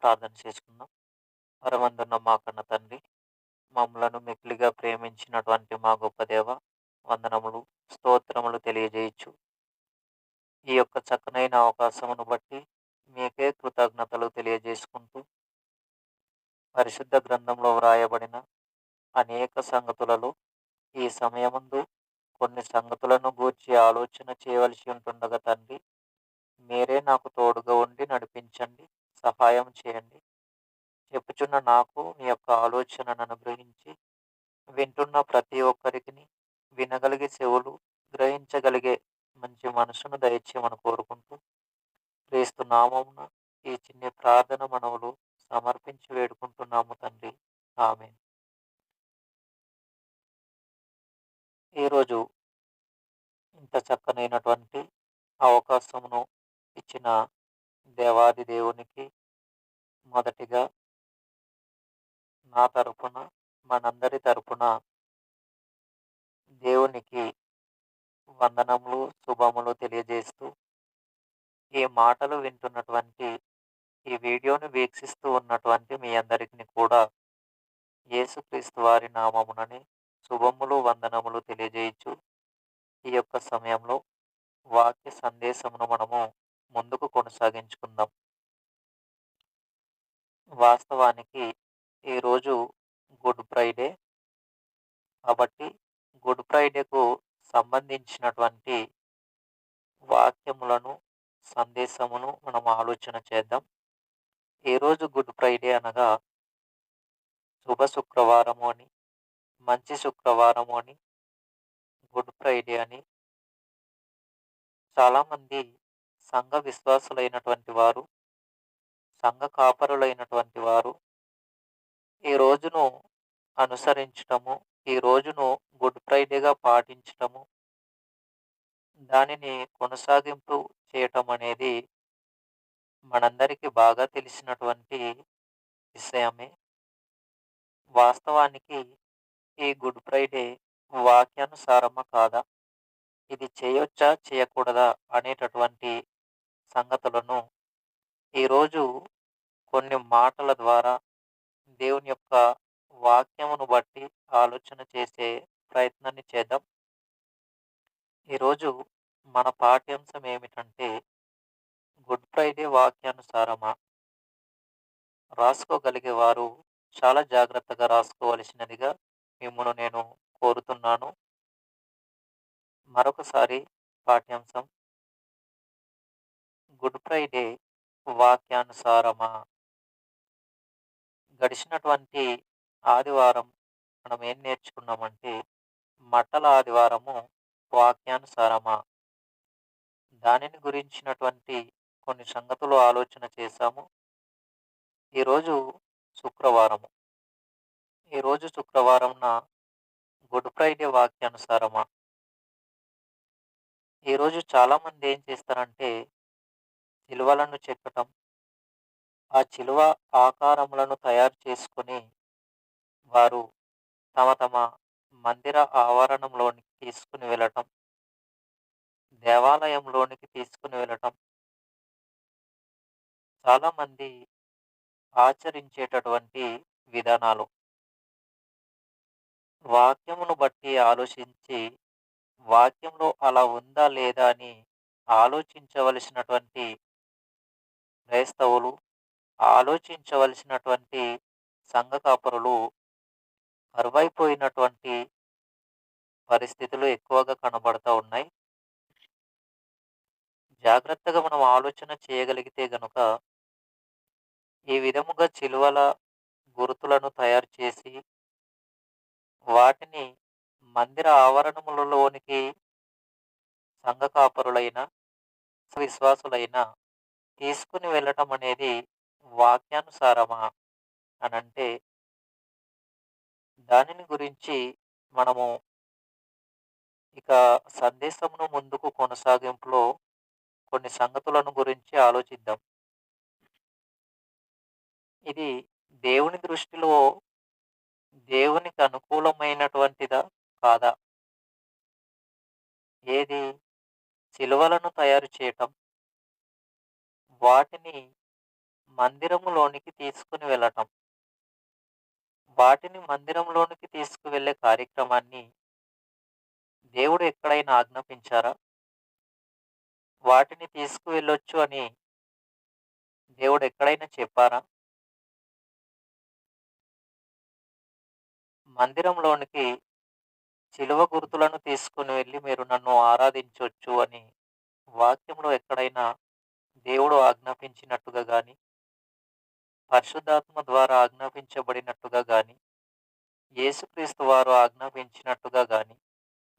ప్రార్థన చేసుకుందాం. పరమందున్న మా కన్న తండ్రి, మమ్మలను మిక్కిలిగా ప్రేమించినటువంటి మా గొప్ప దేవ, వందనములు, స్తోత్రములు తెలియజేయచ్చు. ఈ యొక్క చక్కనైన అవకాశమును బట్టి మీకే కృతజ్ఞతలు తెలియజేసుకుంటూ, పరిశుద్ధ గ్రంథంలో వ్రాయబడిన అనేక సంగతులలో ఈ సమయమందు కొన్ని సంగతులను గూర్చి ఆలోచన చేయవలసి ఉంటుండగా తండ్రి, మీరే నాకు తోడుగా ఉండి నడిపించండి, సహాయం చేయండి. చెప్పుచున్న నాకు మీ యొక్క ఆలోచనను అనుగ్రహించి, వింటున్న ప్రతి ఒక్కరికి వినగలిగే చెవులు, గ్రహించగలిగే మంచి మనసును దయచేయమని కోరుకుంటూ, క్రీస్తు నామమున ఈ చిన్ని ప్రార్థన మనవులు సమర్పించి వేడుకుంటున్నాము తండ్రి. ఆమేన్. ఈరోజు ఇంత చక్కనైనటువంటి అవకాశమును ఇచ్చిన దేవాది దేవునికి మొదటిగా నా తరపున, మనందరి తరపున దేవునికి వందనములు, శుభములు తెలియజేస్తూ, ఈ మాటలు వింటున్నటువంటి, ఈ వీడియోను వీక్షిస్తూ ఉన్నటువంటి మీ అందరికీ కూడా యేసుక్రీస్తు వారి నామముననే శుభములు, వందనములు తెలియజేయచ్చు. ఈ యొక్క సమయంలో వాక్య సందేశమును మనము ముందుకు కొనసాగించుకుందాం. వాస్తవానికి ఈరోజు గుడ్ ఫ్రైడే. కాబట్టి గుడ్ ఫ్రైడేకు సంబంధించినటువంటి వాక్యములను, సందేశమును మనం ఆలోచన చేద్దాం. ఈరోజు గుడ్ ఫ్రైడే అనగా శుభ శుక్రవారము అని, మంచి శుక్రవారము అని, గుడ్ ఫ్రైడే అని చాలామంది సంఘ విశ్వాసులైనటువంటి వారు, సంఘ కాపరులైనటువంటి వారు ఈ రోజును అనుసరించటము, ఈ రోజును గుడ్ ఫ్రైడేగా పాటించటము, దానిని కొనసాగింపు చేయటం అనేది మనందరికీ బాగా తెలిసినటువంటి విషయమే. వాస్తవానికి ఈ గుడ్ ఫ్రైడే వాక్యానుసారమా కాదా, ఇది చేయొచ్చా చేయకూడదా అనేటటువంటి సంగతులను ఈరోజు కొన్ని మాటల ద్వారా దేవుని యొక్క వాక్యమును బట్టి ఆలోచన చేసే ప్రయత్నాన్ని చేద్దాం. ఈరోజు మన పాఠ్యాంశం ఏమిటంటే, గుడ్ ఫ్రైడే వాక్యానుసారమా? రాసుకోగలిగే వారు చాలా జాగ్రత్తగా రాసుకోవలసినదిగా మిమ్మల్ని నేను కోరుతున్నాను. మరొకసారి పాఠ్యాంశం, గుడ్ ఫ్రైడే వాక్యానుసారమా? గడిచినటువంటి ఆదివారం మనం ఏం నేర్చుకున్నామంటే, మట్టల ఆదివారము వాక్యానుసారమా, దానిని గురించినటువంటి కొన్ని సంగతులు ఆలోచన చేశాము. ఈరోజు శుక్రవారము. ఈరోజు శుక్రవారంన గుడ్ ఫ్రైడే వాక్యానుసారమా? ఈరోజు చాలామంది ఏం చేస్తారంటే, సిలువలను చెక్కటం, ఆ చిలువ ఆకారములను తయారు చేసుకొని వారు తమ తమ మందిర ఆవరణంలోనికి తీసుకుని వెళ్ళటం, దేవాలయంలోనికి తీసుకుని వెళ్ళటం చాలామంది ఆచరించేటటువంటి విధానాలు. వాక్యమును బట్టి ఆలోచించి, వాక్యంలో అలా ఉందా లేదా అని ఆలోచించవలసినటువంటి క్రైస్తవులు, ఆలోచించవలసినటువంటి సంఘ కాపరులు కరువైపోయినటువంటి పరిస్థితులు ఎక్కువగా కనబడతా ఉన్నాయి. జాగ్రత్తగా మనం ఆలోచన చేయగలిగితే గనుక, ఈ విధముగా చిలువల గుర్తులను తయారు చేసి, వాటిని మందిర ఆవరణములలోనికి సంఘ కాపరులైన, విశ్వాసులైన తీసుకుని వెళ్ళటం అనేది వాక్యానుసారమా అనంటే, దానిని గురించి మనము ఇక సందేశమును ముందుకు కొనసాగింపులో కొన్ని సంగతులను గురించి ఆలోచిద్దాం. ఇది దేవుని దృష్టిలో దేవునికి అనుకూలమైనటువంటిదా కాదా? ఏది? సిలువలను తయారు చేయటం, వాటిని మందిరములోనికి తీసుకొని వెళ్ళటం. వాటిని మందిరంలోనికి తీసుకువెళ్ళే కార్యక్రమాన్ని దేవుడు ఎక్కడైనా ఆజ్ఞాపించారా? వాటిని తీసుకువెళ్ళొచ్చు అని దేవుడు ఎక్కడైనా చెప్పారా? మందిరంలోనికి శిలువ గుర్తులను తీసుకొని వెళ్లి మీరు నన్ను ఆరాధించొచ్చు అని వాక్యంలో ఎక్కడైనా దేవుడు ఆజ్ఞాపించినట్టుగా గాని, పరిశుద్ధాత్మ ద్వారా ఆజ్ఞాపించబడినట్టుగా గాని, యేసుక్రీస్తు వారు ఆజ్ఞాపించినట్టుగా గాని,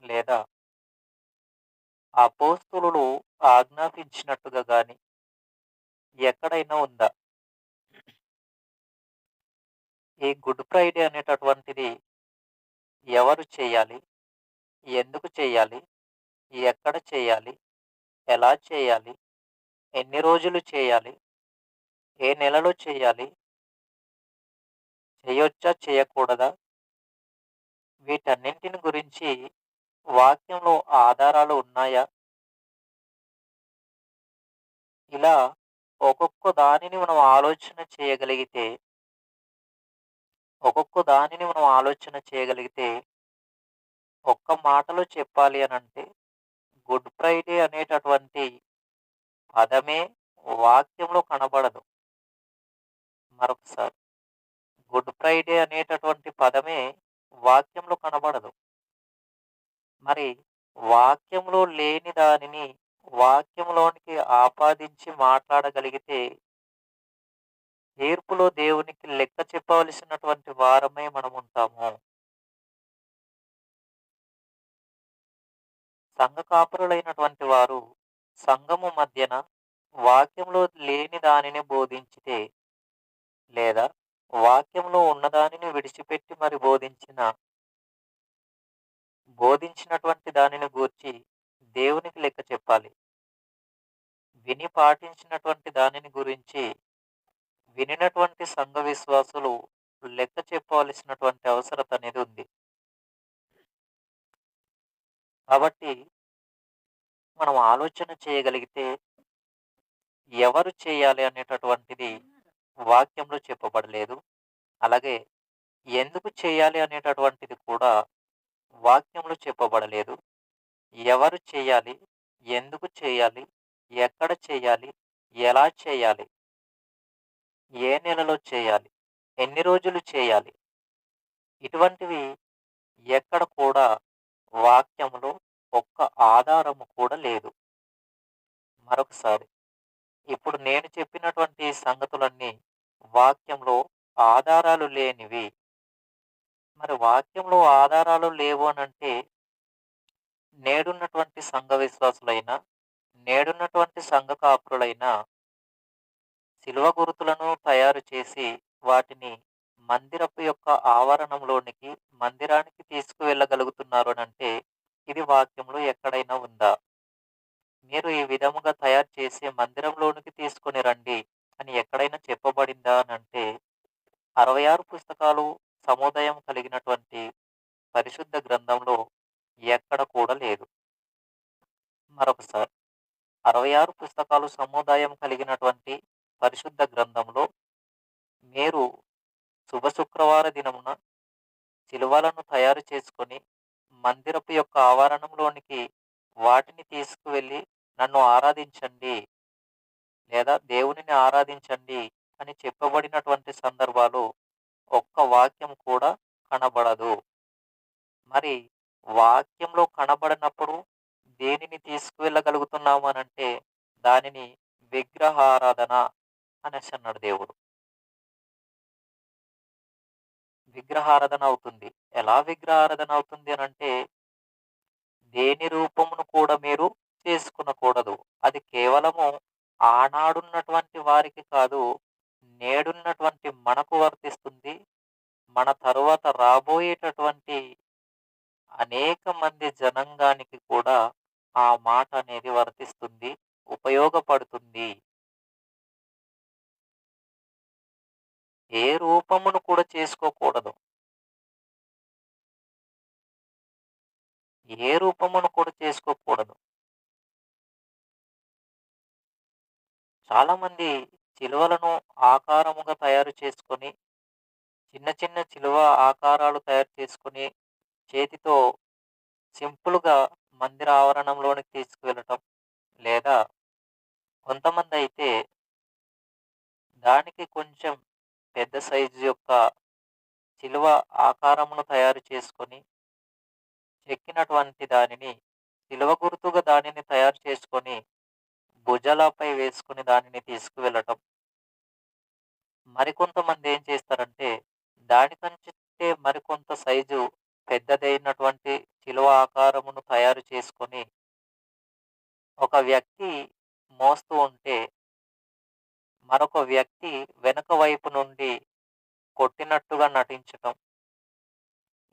లేదా అపోస్తలులు ఆజ్ఞాపించినట్టుగా గాని ఎక్కడైనా ఉందా? ఈ గుడ్ ఫ్రైడే అనేటటువంటిది ఎవరు చేయాలి? ఎందుకు చేయాలి? ఎక్కడ చేయాలి? ఎలా చేయాలి? ఎన్ని రోజులు చేయాలి? ఏ నెలలో చేయాలి? చేయొచ్చా? చేయకూడదా? వీటన్నింటిని గురించి వాక్యంలో ఆధారాలు ఉన్నాయా? ఇలా ఒక్కొక్క దానిని మనం ఆలోచన చేయగలిగితే, ఒక్క మాటలో చెప్పాలి అనంటే, గుడ్ ఫ్రైడే అనేటటువంటి పదమే వాక్యంలో కనబడదు. మరొకసారి గుడ్ ఫ్రైడే అనేటటువంటి పదమే వాక్యంలో కనబడదు. మరి వాక్యంలో లేని దానిని వాక్యంలోనికి ఆపాదించి మాట్లాడగలిగితే, తీర్పులో దేవునికి లెక్క చెప్పవలసినటువంటి వారమై మనముంటాము. సంఘ కాపురులైనటువంటి వారు సంఘము మధ్యన వాక్యంలో లేని దానిని బోధించితే, లేదా వాక్యంలో ఉన్నదానిని విడిచిపెట్టి మరి బోధించినటువంటి దానిని గూర్చి దేవునికి లెక్క చెప్పాలి. విని పాటించినటువంటి దానిని గురించి వినినటువంటి సంఘ విశ్వాసులు లెక్క చెప్పవలసినటువంటి అవసరత అనేది ఉంది. కాబట్టి మనం ఆలోచన చేయగలిగితే ఎవరు చేయాలి అనేటటువంటిది వాక్యంలో చెప్పబడలేదు. అలాగే ఎందుకు చేయాలి అనేటటువంటిది కూడా వాక్యంలో చెప్పబడలేదు. ఎవరు చేయాలి? ఎందుకు చేయాలి? ఎక్కడ చేయాలి? ఎలా చేయాలి? ఏ నెలలో చేయాలి? ఎన్ని రోజులు చేయాలి? ఇటువంటివి ఎక్కడ కూడా వాక్యంలో ఒక్క ఆధారము కూడా లేదు. మరొకసారి ఇప్పుడు నేను చెప్పినటువంటి సంగతులన్నీ వాక్యంలో ఆధారాలు లేనివి. మరి వాక్యంలో ఆధారాలు లేవు అనంటే నేడున్నటువంటి సంఘ విశ్వాసులైనా, నేడున్నటువంటి సంఘ కాపురులైనా శిలువ గుర్తులను తయారు చేసి వాటిని మందిరపు యొక్క ఆవరణంలోనికి, మందిరానికి తీసుకువెళ్ళగలుగుతున్నారు అనంటే ఇది వాక్యంలో ఎక్కడైనా ఉందా? మీరు ఈ విధముగా తయారు చేసి మందిరంలోనికి తీసుకొని రండి అని ఎక్కడైనా చెప్పబడిందా అనంటే 66 పుస్తకాలు సముదాయం కలిగినటువంటి పరిశుద్ధ గ్రంథంలో ఎక్కడ కూడా లేదు. మరొకసారి 66 పుస్తకాలు సముదాయం కలిగినటువంటి పరిశుద్ధ గ్రంథంలో మీరు శుభ శుక్రవార దినమున శిలువలను తయారు చేసుకొని మందిరపు యొక్క ఆవరణంలోనికి వాటిని తీసుకువెళ్ళి నన్ను ఆరాధించండి లేదా దేవునిని ఆరాధించండి అని చెప్పబడినటువంటి సందర్భాలు ఒక్క వాక్యం కూడా కనబడదు. మరి వాక్యంలో కనబడనప్పుడు దేనిని తీసుకువెళ్ళగలుగుతున్నాము అనంటే దానిని విగ్రహారాధన అనేసి అన్నాడు దేవుడు. విగ్రహారాధన అవుతుంది. ఎలా విగ్రహారాధన అవుతుంది అనంటే దేని రూపమును కూడా మీరు చేసుకొనకూడదు. అది కేవలము ఆనాడున్నటువంటి వారికి కాదు, నేడున్నటువంటి మనకు వర్తిస్తుంది. మన తరువాత రాబోయేటటువంటి అనేక మంది జనాంగానికి కూడా ఆ మాట అనేది వర్తిస్తుంది, ఉపయోగపడుతుంది. ఏ రూపమును కూడా చేసుకోకూడదు. ఏ రూపమును కూడా చేసుకోకూడదు. చాలామంది చిలువలను ఆకారముగా తయారు చేసుకొని, చిన్న చిన్న చిలువ ఆకారాలు తయారు చేసుకొని, చేతితో సింపుల్‌గా మందిర ఆవరణంలోనికి తీసుకువెళ్ళటం. లేదా కొంతమందయితే దానికి కొంచెం పెద్ద సైజు యొక్క చిలువ ఆకారమును తయారు చేసుకొని, చెక్కినటువంటి దానిని శిలువ గుర్తుగా దానిని తయారు చేసుకొని, భుజాలపై వేసుకొని దానిని తీసుకువెళ్ళటం. మరికొంతమంది ఏం చేస్తారంటే, దానికంటే మరికొంత సైజు పెద్దదైనటువంటి శిలువ ఆకారమును తయారు చేసుకొని, ఒక వ్యక్తి మోస్తూ ఉంటే, మరొక వ్యక్తి వెనక వైపు నుండి కొట్టినట్టుగా నటించటం.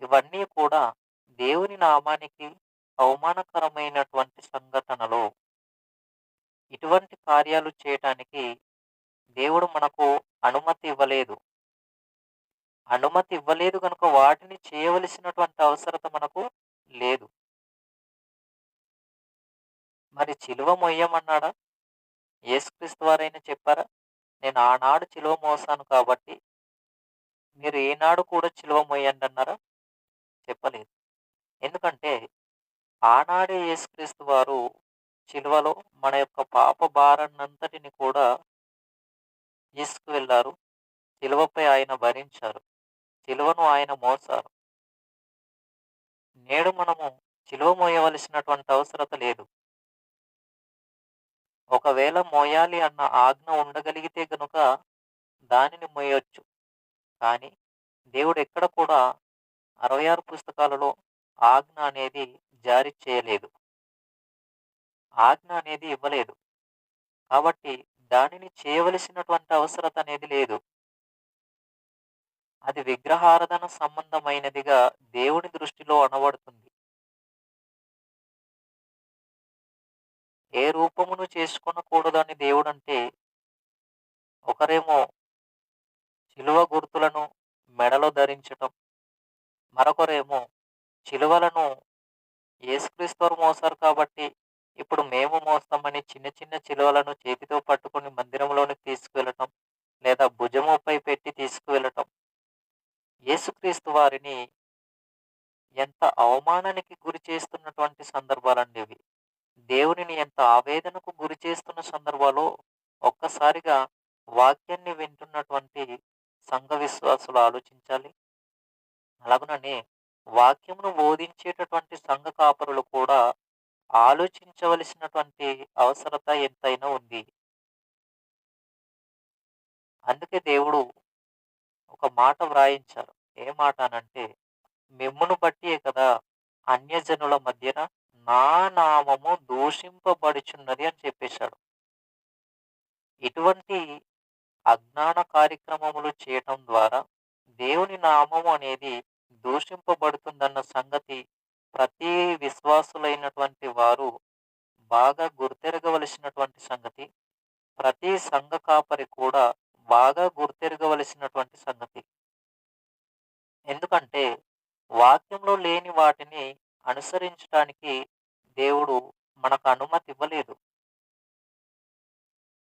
ఇవన్నీ కూడా దేవుని నామానికి అవమానకరమైనటువంటి సంఘటనలు. ఇటువంటి కార్యాలు చేయటానికి దేవుడు మనకు అనుమతి ఇవ్వలేదు. అనుమతి ఇవ్వలేదు గనుక వాటిని చేయవలసినటువంటి అవసరత మనకు లేదు. మరి సిలువ మొయ్యమన్నాడా? యేసుక్రీస్తు వారైనా చెప్పారా? నేను ఆనాడు సిలువ మోసాను కాబట్టి మీరు ఈనాడు కూడా సిలువ మోయండన్నారా? చెప్పలేదు. ఎందుకంటే ఆనాడే యేసుక్రీస్తు వారు సిలువలో మన యొక్క పాప భారాన్నంతటిని కూడా తీసుకువెళ్లారు. సిలువపై ఆయన భరించారు. సిలువను ఆయన మోసారు. నేడు మనము సిలువ మోయవలసినటువంటి అవసరత లేదు. ఒకవేళ మోయాలి అన్న ఆజ్ఞ ఉండగలిగితే గనుక దానిని మోయొచ్చు. కానీ దేవుడెక్కడ కూడా 66 పుస్తకాలలో ఆజ్ఞ అనేది జారీ చేయలేదు. ఆజ్ఞ అనేది ఇవ్వలేదు. కాబట్టి దానిని చేయవలసినటువంటి అవసరత అనేది లేదు. అది విగ్రహారాధన సంబంధమైనదిగా దేవుని దృష్టిలో అనబడుతుంది. ఏ రూపమును చేసుకొనకూడదని దేవుడంటే, ఒకరేమో శిలువ గుర్తులను మెడలో ధరించటం, మరొకరేమో శిలువలను యేసుక్రీస్తు వారు మోసారు కాబట్టి, ఇప్పుడు మేము మోస్తామని చిన్న చిన్న శిలువలను చేతితో పట్టుకొని మందిరంలోనికి తీసుకువెళ్ళటం, లేదా భుజముపై పెట్టి తీసుకువెళ్ళటం. యేసుక్రీస్తు వారిని ఎంత అవమానానికి గురి చేస్తున్నటువంటి సందర్భాలండి ఇవి. దేవునిని ఎంత ఆవేదనకు గురి చేస్తున్న సందర్భాలో ఒక్కసారిగా వాక్యాన్ని వింటున్నటువంటి సంఘ విశ్వాసులు ఆలోచించాలి. అలాగుననే వాక్యమును బోధించేటటువంటి సంఘ కాపరులు కూడా ఆలోచించవలసినటువంటి అవసరత ఎంతైనా ఉంది. అందుకే దేవుడు ఒక మాట వ్రాయించారు. ఏ మాట అనంటే, మిమ్మును బట్టియే కదా అన్యజనుల మధ్యన నా నామము దూషింపబడుచున్నది అని చెప్పేశాడు. ఇటువంటి అజ్ఞాన కార్యక్రమములు చేయటం ద్వారా దేవుని నామము అనేది దూషింపబడుతుందన్న సంగతి ప్రతి విశ్వాసులైనటువంటి వారు బాగా గుర్తెరగవలసినటువంటి సంగతి. ప్రతి సంఘ కాపరి కూడా బాగా గుర్తెరగవలసినటువంటి సంగతి. ఎందుకంటే వాక్యంలో లేని వాటిని అనుసరించటానికి దేవుడు మనకు అనుమతి ఇవ్వలేదు.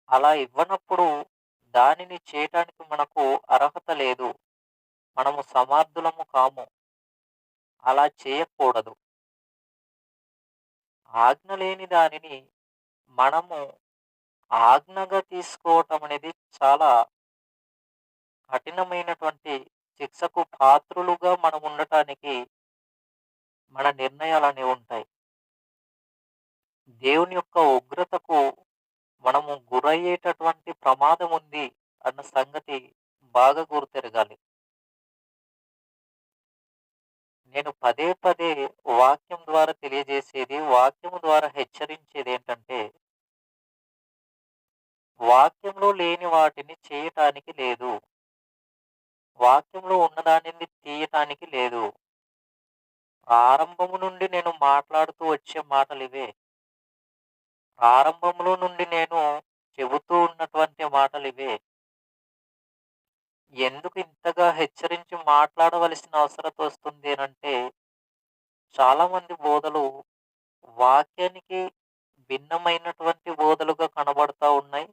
అలా ఇవ్వనప్పుడు దానిని చేయటానికి మనకు అర్హత లేదు. మనము సమర్థులము కాము. అలా చేయకూడదు. ఆజ్ఞ లేని దానిని మనము ఆజ్ఞగా తీసుకోవటం అనేది చాలా కఠినమైనటువంటి శిక్షకు పాత్రులుగా మనం ఉండటానికి మన నిర్ణయాలనేవి ఉంటాయి. దేవుని యొక్క ఉగ్రతకు మనము గురయ్యేటటువంటి ప్రమాదం ఉంది అన్న సంగతి బాగా గుర్తెరగాలి. నేను పదే పదే వాక్యం ద్వారా తెలియజేసేది, వాక్యము ద్వారా హెచ్చరించేది ఏంటంటే, వాక్యంలో లేని వాటిని చేయటానికి లేదు. వాక్యంలో ఉన్నదానిని తీయటానికి లేదు. ప్రారంభము నుండి నేను మాట్లాడుతూ వచ్చే మాటలివే. ప్రారంభంలో నుండి నేను చెబుతూ ఉన్నటువంటి మాటలివే. ఎందుకు ఇంతగా హెచ్చరించి మాట్లాడవలసిన అవసరత వస్తుంది అనంటే, చాలామంది బోధలు వాక్యానికి భిన్నమైనటువంటి బోధలుగా కనబడతా ఉన్నాయి.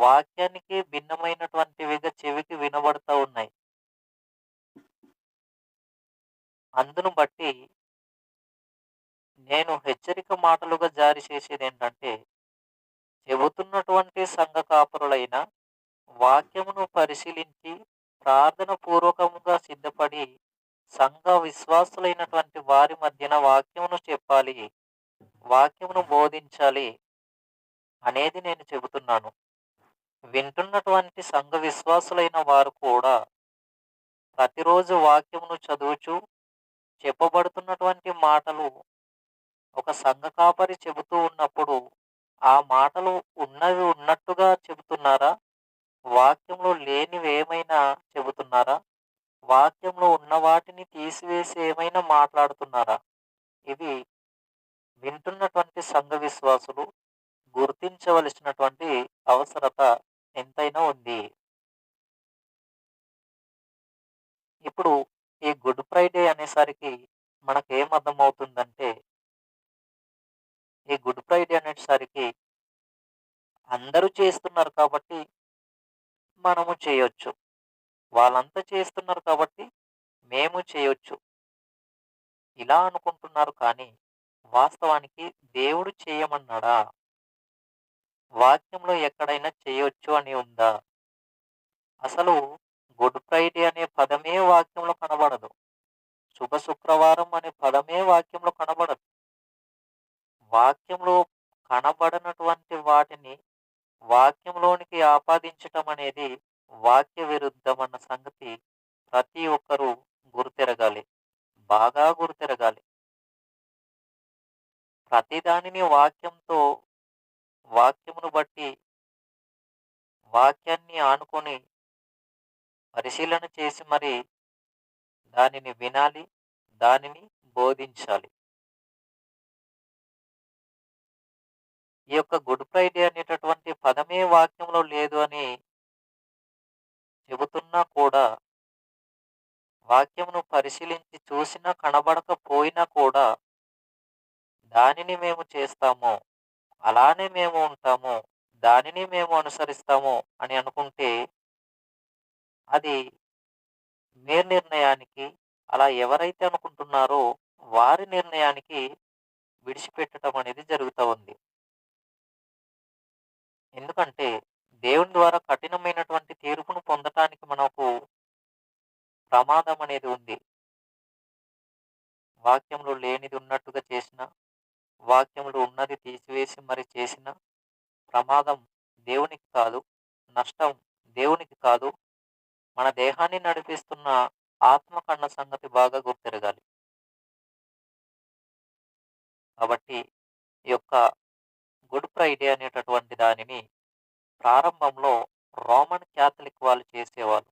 వాక్యానికి భిన్నమైనటువంటివిగా చెవికి వినబడతా ఉన్నాయి. అందును బట్టి నేను హెచ్చరిక మాటలుగా జారీ చేసేదేంటంటే, చెబుతున్నటువంటి సంఘ కాపరులైన వాక్యమును పరిశీలించి ప్రార్థన పూర్వకముగా సిద్ధపడి సంఘ విశ్వాసులైనటువంటి వారి మధ్యన వాక్యమును చెప్పాలి. వాక్యమును బోధించాలి అనేది నేను చెబుతున్నాను. వింటున్నటువంటి సంఘ విశ్వాసులైన వారు కూడా ప్రతిరోజు వాక్యమును చదువుచు చెప్పబడుతున్నటువంటి మాటలు ఒక సంఘ కాపరి చెబుతూ ఉన్నప్పుడు ఆ మాటలు ఉన్నవి ఉన్నట్టుగా చెబుతున్నారా? వాక్యంలో లేనివేమైనా చెబుతున్నారా? వాక్యంలో ఉన్న వాటిని తీసివేసి ఏమైనా మాట్లాడుతున్నారా? ఇవి వింటున్నటువంటి సంఘ విశ్వాసులు గుర్తించవలసినటువంటి అవసరత ఎంతైనా ఉంది. ఇప్పుడు ఈ గుడ్ ఫ్రైడే అనేసరికి మనకేం అర్థమవుతుందంటే, ఈ గుడ్ ఫ్రైడే అనేసరికి అందరూ చేస్తున్నారు కాబట్టి మనము చేయొచ్చు. వాళ్ళంతా చేస్తున్నారు కాబట్టి మేము చేయొచ్చు. ఇలా అనుకుంటున్నారు కానీ, వాస్తవానికి దేవుడు చేయమన్నాడా? వాక్యంలో ఎక్కడైనా చేయొచ్చు అని ఉందా? అసలు గుడ్ ఫ్రైడే అనే పదమే వాక్యంలో కనబడదు. శుభ శుక్రవారం అనే పదమే వాక్యంలో కనబడదు. వాక్యంలో కనబడనటువంటి వాటిని వాక్యంలోనికి ఆపాదించటం అనేది వాక్య విరుద్ధమన్న సంగతి ప్రతి ఒక్కరూ గుర్తెరగాలి. బాగా గుర్తెరగాలి. ప్రతిదానిని వాక్యంతో, వాక్యమును బట్టి, వాక్యాన్ని ఆనుకొని పరిశీలన చేసి మరి దానిని వినాలి, దానిని బోధించాలి. ఈ యొక్క గుడ్ ఫ్రైడే అనేటటువంటి పదమే వాక్యంలో లేదు అని చెబుతున్నా కూడా, వాక్యమును పరిశీలించి చూసినా కనబడకపోయినా కూడా, దానిని మేము చేస్తాము, అలానే మేము ఉంటాము, దానిని మేము అనుసరిస్తాము అని అనుకుంటే, అది మీ నిర్ణయానికి, అలా ఎవరైతే అనుకుంటున్నారో వారి నిర్ణయానికి విడిచిపెట్టడం అనేది జరుగుతా ఉంది. ఎందుకంటే దేవుని ద్వారా కఠినమైనటువంటి తీర్పును పొందటానికి మనకు ప్రమాదం అనేది ఉంది. వాక్యంలో లేనిది ఉన్నట్టుగా చేసిన, వాక్యంలో ఉన్నది తీసివేసి మరి చేసిన ప్రమాదం దేవునికి కాదు, నష్టం దేవునికి కాదు, మన దేహాన్ని నడిపిస్తున్న ఆత్మ కన్న సంగతి బాగా గుర్తెరగాలి. కాబట్టి ఈ యొక్క గుడ్ ఫ్రైడే అనేటటువంటి దానిని ప్రారంభంలో రోమన్ క్యాథలిక్ వాళ్ళు చేసేవాళ్ళు.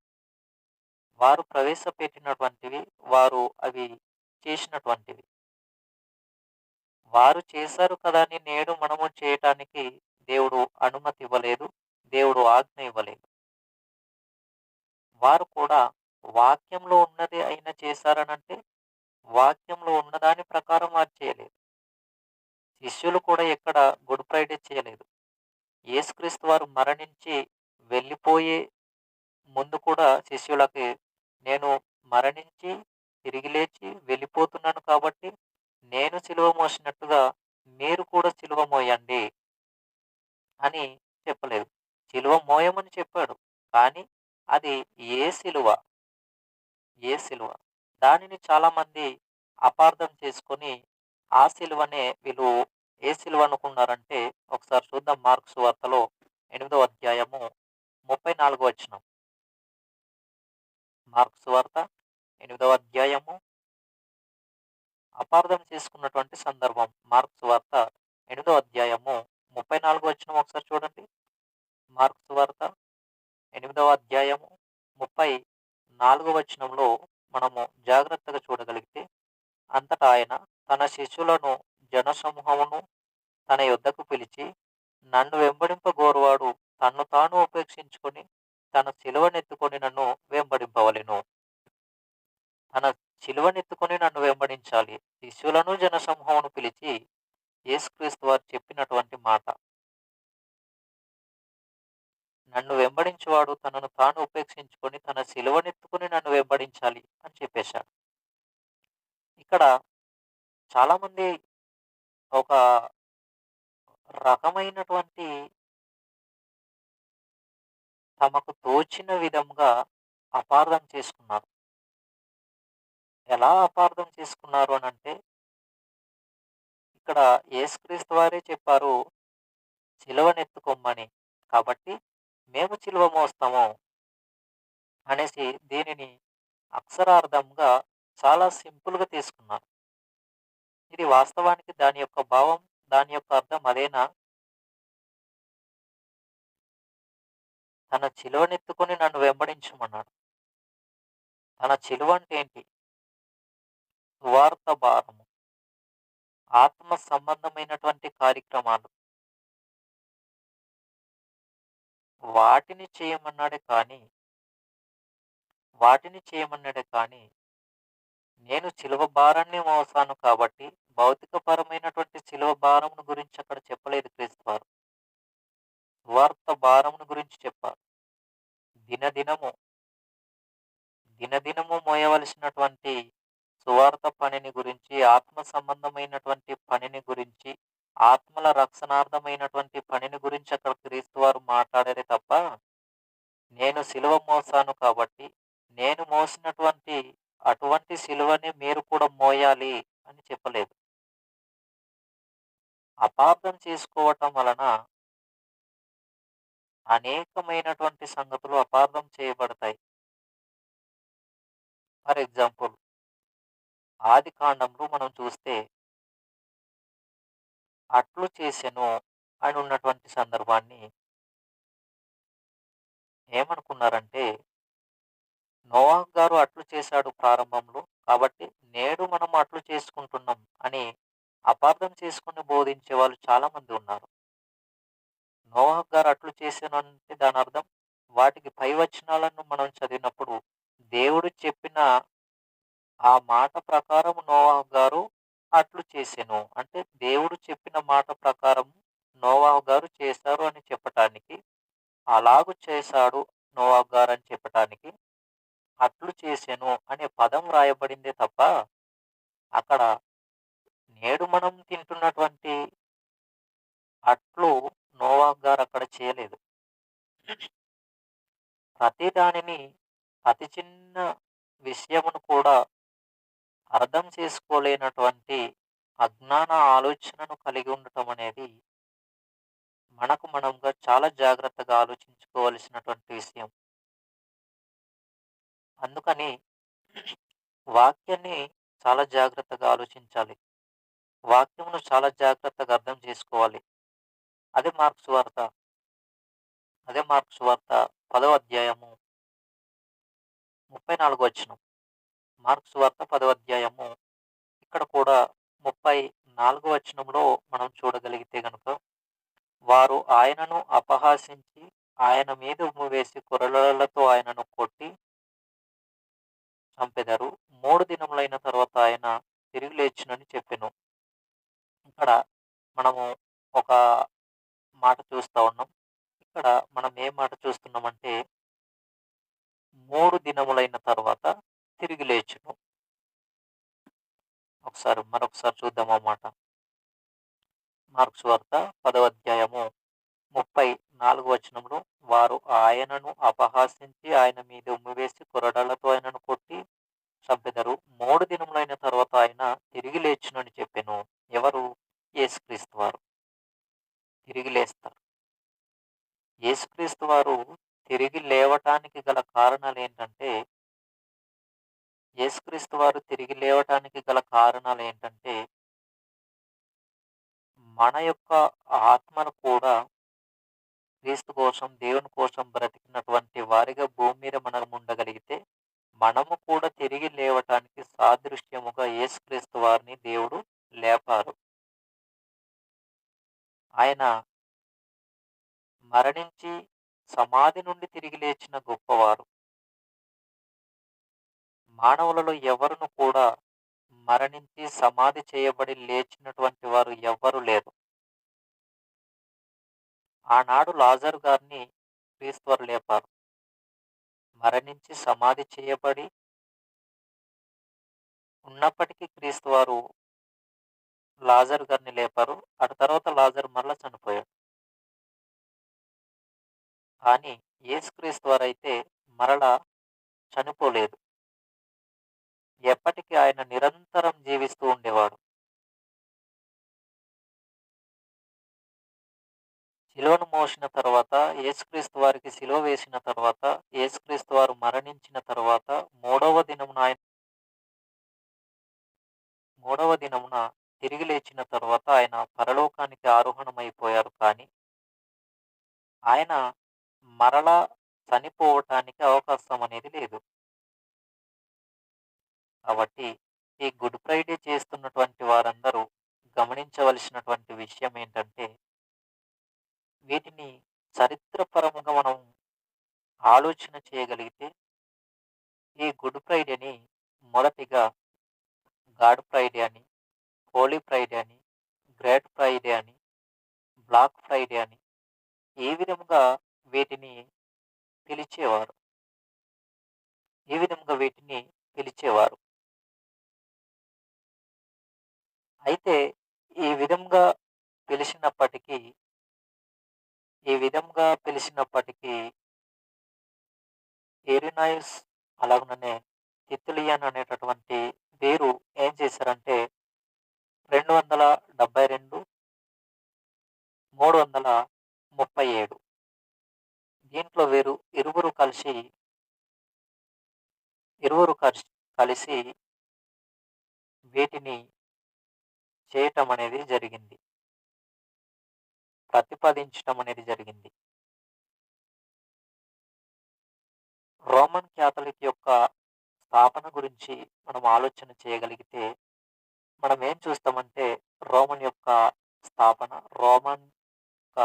వారు ప్రవేశపెట్టినటువంటివి, వారు అవి చేసినటువంటివి. వారు చేశారు కదా అని నేడు మనము చేయటానికి దేవుడు అనుమతి ఇవ్వలేదు. దేవుడు ఆజ్ఞ ఇవ్వలేదు. వారు కూడా వాక్యంలో ఉన్నది అయినా చేశారనంటే, వాక్యంలో ఉన్నదాని ప్రకారం వారు చేయలేదు. శిష్యులు కూడా ఎక్కడ గుడ్ ఫ్రైడే చేయలేదు. యేసుక్రీస్తు వారు మరణించి వెళ్ళిపోయే ముందు కూడా శిష్యులకి, నేను మరణించి తిరిగి లేచి వెళ్ళిపోతున్నాను కాబట్టి నేను సిలువ మోసినట్టుగా మీరు కూడా సిలువ మోయండి అని చెప్పలేదు. సిలువ మోయమని చెప్పాడు. కానీ అది ఏ సిలువ? ఏ సిలువ? దానిని చాలామంది అపార్థం చేసుకొని ఆ సిలువనే వీళ్ళు ఏ సిలువ అనుకున్నారంటే, ఒకసారి చూద్దాం మార్కు సువార్తలో 8వ అధ్యాయము 34వ వచనం. మార్కు సువార్త 8వ అధ్యాయము అపార్థం చేసుకున్నటువంటి సందర్భం. మార్కు సువార్త 8వ అధ్యాయము 34వ వచనం ఒకసారి చూడండి. మార్కు సువార్త 8వ అధ్యాయము 34వ వచనంలో మనము జాగ్రత్తగా చూడగలిగితే, అంతటా ఆయన తన శిష్యులను జనసమూహమును తన యొద్దకు పిలిచి, నన్ను వెంబడింపగోరువాడు తన్ను తాను ఉపేక్షించుకొని తన సిలువనెత్తుకొని నన్ను వెంబడింపవలెను. తన సిలువనెత్తుకొని నన్ను వెంబడించాలి. శిష్యులను జనసమూహమును పిలిచి యేసుక్రీస్తు వారు చెప్పినటువంటి మాట. నన్ను వెంబడించువాడు తనను తాను ఉపేక్షించుకొని తన సిలువనెత్తుకొని నన్ను వెంబడించాలి అని చెప్పేశాడు. ఇక్కడ చాలామంది ఒక రకమైనటువంటి తమకు తోచిన విధంగా అపార్థం చేసుకున్నారు. ఎలా అపార్థం చేసుకున్నారు అనంటే, ఇక్కడ యేసుక్రీస్తు వారే చెప్పారు సిలువనెత్తుకొమ్మని. కాబట్టి మేము సిలువ మోస్తాము అనేసి దీనిని అక్షరార్థంగా చాలా సింపుల్‌గా తీసుకున్నారు. ఇది వాస్తవానికి దాని యొక్క భావం, దాని యొక్క అర్థం అదేనా? తన సిలువనెత్తుకొని నన్ను వెంబడించమన్నాడు. తన సిలువ అంటే ఏంటి? సువార్త భారము, ఆత్మ సంబంధమైనటువంటి కార్యక్రమాలు. వాటిని చేయమన్నాడే కానీ, వాటిని చేయమన్నాడే కానీ, నేను సిలువ భారాన్ని మోసాను కాబట్టి, భౌతికపరమైనటువంటి సిలువ భారమును గురించి అక్కడ చెప్పలేదు క్రీస్తు వారు. సువార్త భారమును గురించి చెప్పారు. దినదినము, దినదినము మోయవలసినటువంటి సువార్త పనిని గురించి, ఆత్మ సంబంధమైనటువంటి పనిని గురించి, ఆత్మల రక్షణార్థమైనటువంటి పనిని గురించి అక్కడ క్రీస్తు వారు మాట్లాడారే తప్ప, నేను సిలువ మోసాను కాబట్టి, నేను మోసినటువంటి అటువంటి సిలువని మీరు కూడా మోయాలి అని చెప్పలేదు. అపార్థం చేసుకోవటం వలన అనేకమైనటువంటి సంగతులు అపార్థం చేయబడతాయి. ఫర్ ఎగ్జాంపుల్ ఆదికాండంలో మనం చూస్తే అట్లు చేసెను అని ఉన్నటువంటి సందర్భాన్ని ఏమనుకున్నారంటే, నోవాహు గారు అట్లు చేశాడు ప్రారంభంలో. కాబట్టి నేడు మనం అట్లు చేసుకుంటున్నాం అని అపార్థం చేసుకొని బోధించే వాళ్ళు చాలా మంది ఉన్నారు. నోవాహు గారు అట్లు చేశాను అంటే దాని అర్థం వాటికి పై వచనాలను మనం చదివినప్పుడు దేవుడు చెప్పిన ఆ మాట ప్రకారం నోవాహు గారు అట్లు చేసెను. అంటే దేవుడు చెప్పిన మాట ప్రకారం నోవాహు గారు చేశారు అని చెప్పటానికి, అలాగు చేశాడు నోవాహు గారు అని చెప్పటానికి అట్లు చేసెను అనే పదం రాయబడిందే తప్ప, అక్కడ నేడు మనం తింటున్నటువంటి అట్లు నోవాహు గారు అక్కడ చేయలేదు. ప్రతి దానిని, అతి చిన్న విషయమును కూడా అర్థం చేసుకోలేనటువంటి అజ్ఞాన ఆలోచనను కలిగి ఉండటం అనేది మనకు మనంగా చాలా జాగ్రత్తగా ఆలోచించుకోవాల్సినటువంటి విషయం. అందుకని వాక్యాన్ని చాలా జాగ్రత్తగా ఆలోచించాలి. వాక్యమును చాలా జాగ్రత్తగా అర్థం చేసుకోవాలి. అదే మార్కు సువార్త, అదే మార్కు సువార్త 10వ అధ్యాయము 34 వచనం. మార్కు సువార్త 10వ అధ్యాయము ఇక్కడ కూడా 34 వచనంలో మనం చూడగలిగితే గనుక, వారు ఆయనను అపహాసించి ఆయన మీద ఉమ్మి వేసి కొరడాలతో ఆయనను కొట్టి చంపెదరు. 3 దినములైన తర్వాత ఆయన తిరిగి లేచునని చెప్పెను. ఇక్కడ మనము ఒక మాట చూస్తా ఉన్నాం. ఇక్కడ మనం ఏ మాట చూస్తున్నామంటే 3 దినములైన తర్వాత తిరిగి లేచును. మరొకసారి చూద్దాం ఆ మాట. మార్కు సువార్త 10వ అధ్యాయము 34 వచనంలో, వారు ఆయనను అపహాసించి ఆయన మీద ఉమ్మివేసి కొరడాలతో ఆయనను కొట్టి చంపెదరు. 3 దినములైన తర్వాత ఆయన తిరిగి లేచునని చెప్పెను. ఎవరు? యేసుక్రీస్తు వారు తిరిగి లేస్తారు. యేసుక్రీస్తు వారు తిరిగి లేవటానికి గల కారణాలేంటంటే, యేసుక్రీస్తు వారు తిరిగి లేవటానికి గల కారణాలేంటంటే, మన యొక్క ఆత్మను కూడా క్రీస్తు కోసం, దేవుని కోసం బ్రతికినటువంటి వారిగా భూమి మీద మనం ఉండగలిగితే, మనము కూడా తిరిగి లేవటానికి సాదృశ్యముగా యేసుక్రీస్తు వారిని దేవుడు లేపారు. ఆయన మరణించి సమాధి నుండి తిరిగి లేచిన గొప్పవారు. మానవులలో ఎవరును కూడా మరణించి సమాధి చేయబడి లేచినటువంటి వారు ఎవ్వరు లేరు. ఆనాడు లాజరు గారిని క్రీస్తు వారు లేపారు. మరణించి సమాధి చేయబడి ఉన్నప్పటికీ క్రీస్తు వారు లాజరు గారిని లేపారు. అటు తర్వాత లాజరు మరలా చనిపోయాడు. కానీ యేసుక్రీస్తు వారైతే మరలా చనిపోలేదు. ఎప్పటికీ ఆయన నిరంతరం జీవిస్తూ ఉండేవాడు. శిలువను మోసిన తర్వాత, యేసుక్రీస్తు వారికి శిలువ వేసిన తర్వాత, యేసుక్రీస్తు వారు మరణించిన తర్వాత మూడవ దినమున తిరిగి లేచిన తర్వాత ఆయన పరలోకానికి ఆరోహణమైపోయారు. కానీ ఆయన మరలా చనిపోవటానికి అవకాశం అనేది లేదు. కాబట్టి ఈ గుడ్ ఫ్రైడే చేస్తున్నటువంటి వారందరూ గమనించవలసినటువంటి విషయం ఏంటంటే, వీటిని చరిత్రపరంగా మనం ఆలోచన చేయగలిగితే, ఈ గుడ్ ఫ్రైడేని మొదటిగా గాడ్ ఫ్రైడే అని, హోలీ ఫ్రైడే అని, గ్రేట్ ఫ్రైడే అని, బ్లాక్ ఫ్రైడే అని ఈ విధముగా వీటిని పిలిచేవారు. ఈ విధంగా వీటిని పిలిచేవారు. అయితే ఈ విధంగా పిలిచినప్పటికీ ఈ విధంగా పిలిచినప్పటికీ ఏరినాయస్ అలాగనే తితులియన్ అనేటటువంటి వీరు ఏం చేశారంటే 272, 337 దీంట్లో వీరు ఇరువురు కలిసి వీటిని చేయటం అనేది జరిగింది. ప్రతిపాదించటం అనేది జరిగింది. రోమన్ క్యాథలిక్ యొక్క స్థాపన గురించి మనం ఆలోచన చేయగలిగితే, మనం ఏం చూస్తామంటే రోమన్ యొక్క స్థాపన, రోమన్ యొక్క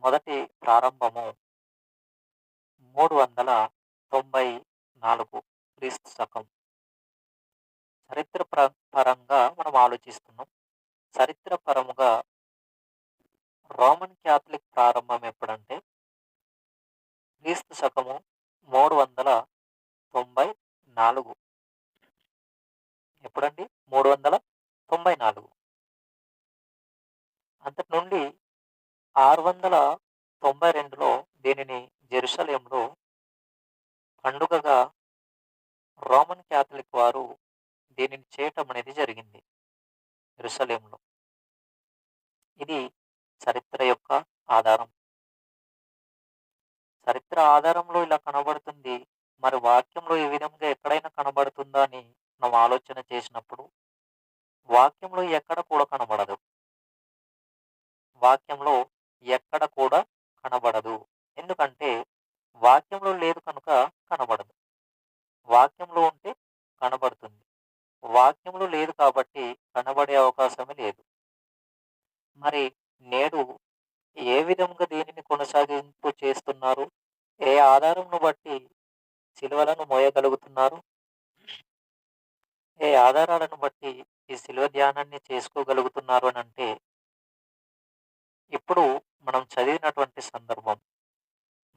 మొదటి ప్రారంభము 394 క్రీస్తు శకం. పరంగా మనం ఆలోచిస్తున్నాం. చరిత్రపరముగా రోమన్ క్యాథలిక్ ప్రారంభం ఎప్పుడంటే క్రీస్తు శకము 394. ఎప్పుడండి? 394. అంతటి నుండి 692లో దీనిని జెరూసలేంలో పండుగగా రోమన్ క్యాథలిక్ వారు దీనిని చేయటం అనేది జరిగింది యెరూషలేములో. ఇది చరిత్ర యొక్క ఆధారం. చరిత్ర ఆధారంలో ఇలా కనబడుతుంది. మరి వాక్యంలో ఈ విధంగా ఎక్కడైనా కనబడుతుందా అని మనం ఆలోచన చేసినప్పుడు, వాక్యంలో ఎక్కడ కూడా కనబడదు. వాక్యంలో ఎక్కడ కూడా కనబడదు. ఎందుకంటే వాక్యంలో లేదు కనుక కనబడదు. వాక్యంలో ఉంటే కనబడుతుంది. వాక్యంలో లేదు కాబట్టి కనబడే అవకాశమే లేదు. మరి నేడు ఏ విధంగా దీనిని కొనసాగింపు చేస్తున్నారు? ఏ ఆధారంను బట్టి సిలువలను మోయగలుగుతున్నారు? ఏ ఆధారాలను బట్టి ఈ సిలువ ధ్యానాన్ని చేసుకోగలుగుతున్నారు అనంటే, ఇప్పుడు మనం చదివినటువంటి సందర్భం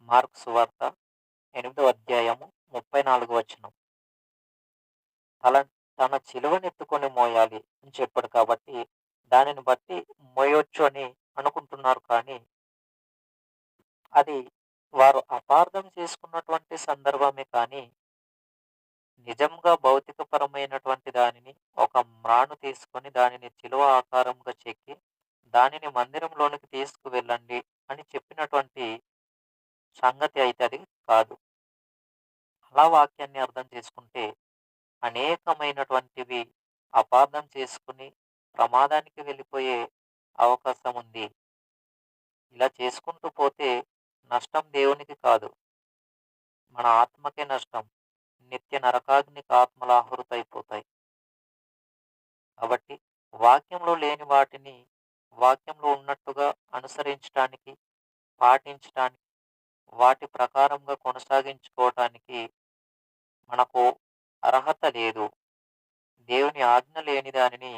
మార్కు సువార్త 8వ అధ్యాయము 34వ వచనం. తన సిలువనెత్తుకొని మోయాలి అని చెప్పాడు కాబట్టి దానిని బట్టి మోయొచ్చు అని అనుకుంటున్నారు. కానీ అది వారు అపార్థం చేసుకున్నటువంటి సందర్భమే. కానీ నిజంగా భౌతికపరమైనటువంటి దానిని ఒక మ్రాను తీసుకొని దానిని శిలువ ఆకారంగా చెక్కి దానిని మందిరంలోనికి తీసుకువెళ్ళండి అని చెప్పినటువంటి సంగతి అయితే అది కాదు. అలా వాక్యాన్ని అర్థం చేసుకుంటే అనేకమైనటువంటివి అపార్థం చేసుకుని ప్రమాదానికి వెళ్ళిపోయే అవకాశం ఉంది. ఇలా చేసుకుంటూ పోతే నష్టం దేవునికి కాదు, మన ఆత్మకే నష్టం. నిత్య నరకాగ్నికి ఆత్మలు ఆహుతైపోతాయి. కాబట్టి వాక్యంలో లేని వాటిని వాక్యంలో ఉన్నట్టుగా అనుసరించడానికి, పాటించడానికి, వాటి ప్రకారంగా కొనసాగించుకోవటానికి మనకు అర్హత లేదు. దేవుని ఆజ్ఞ లేని దానిని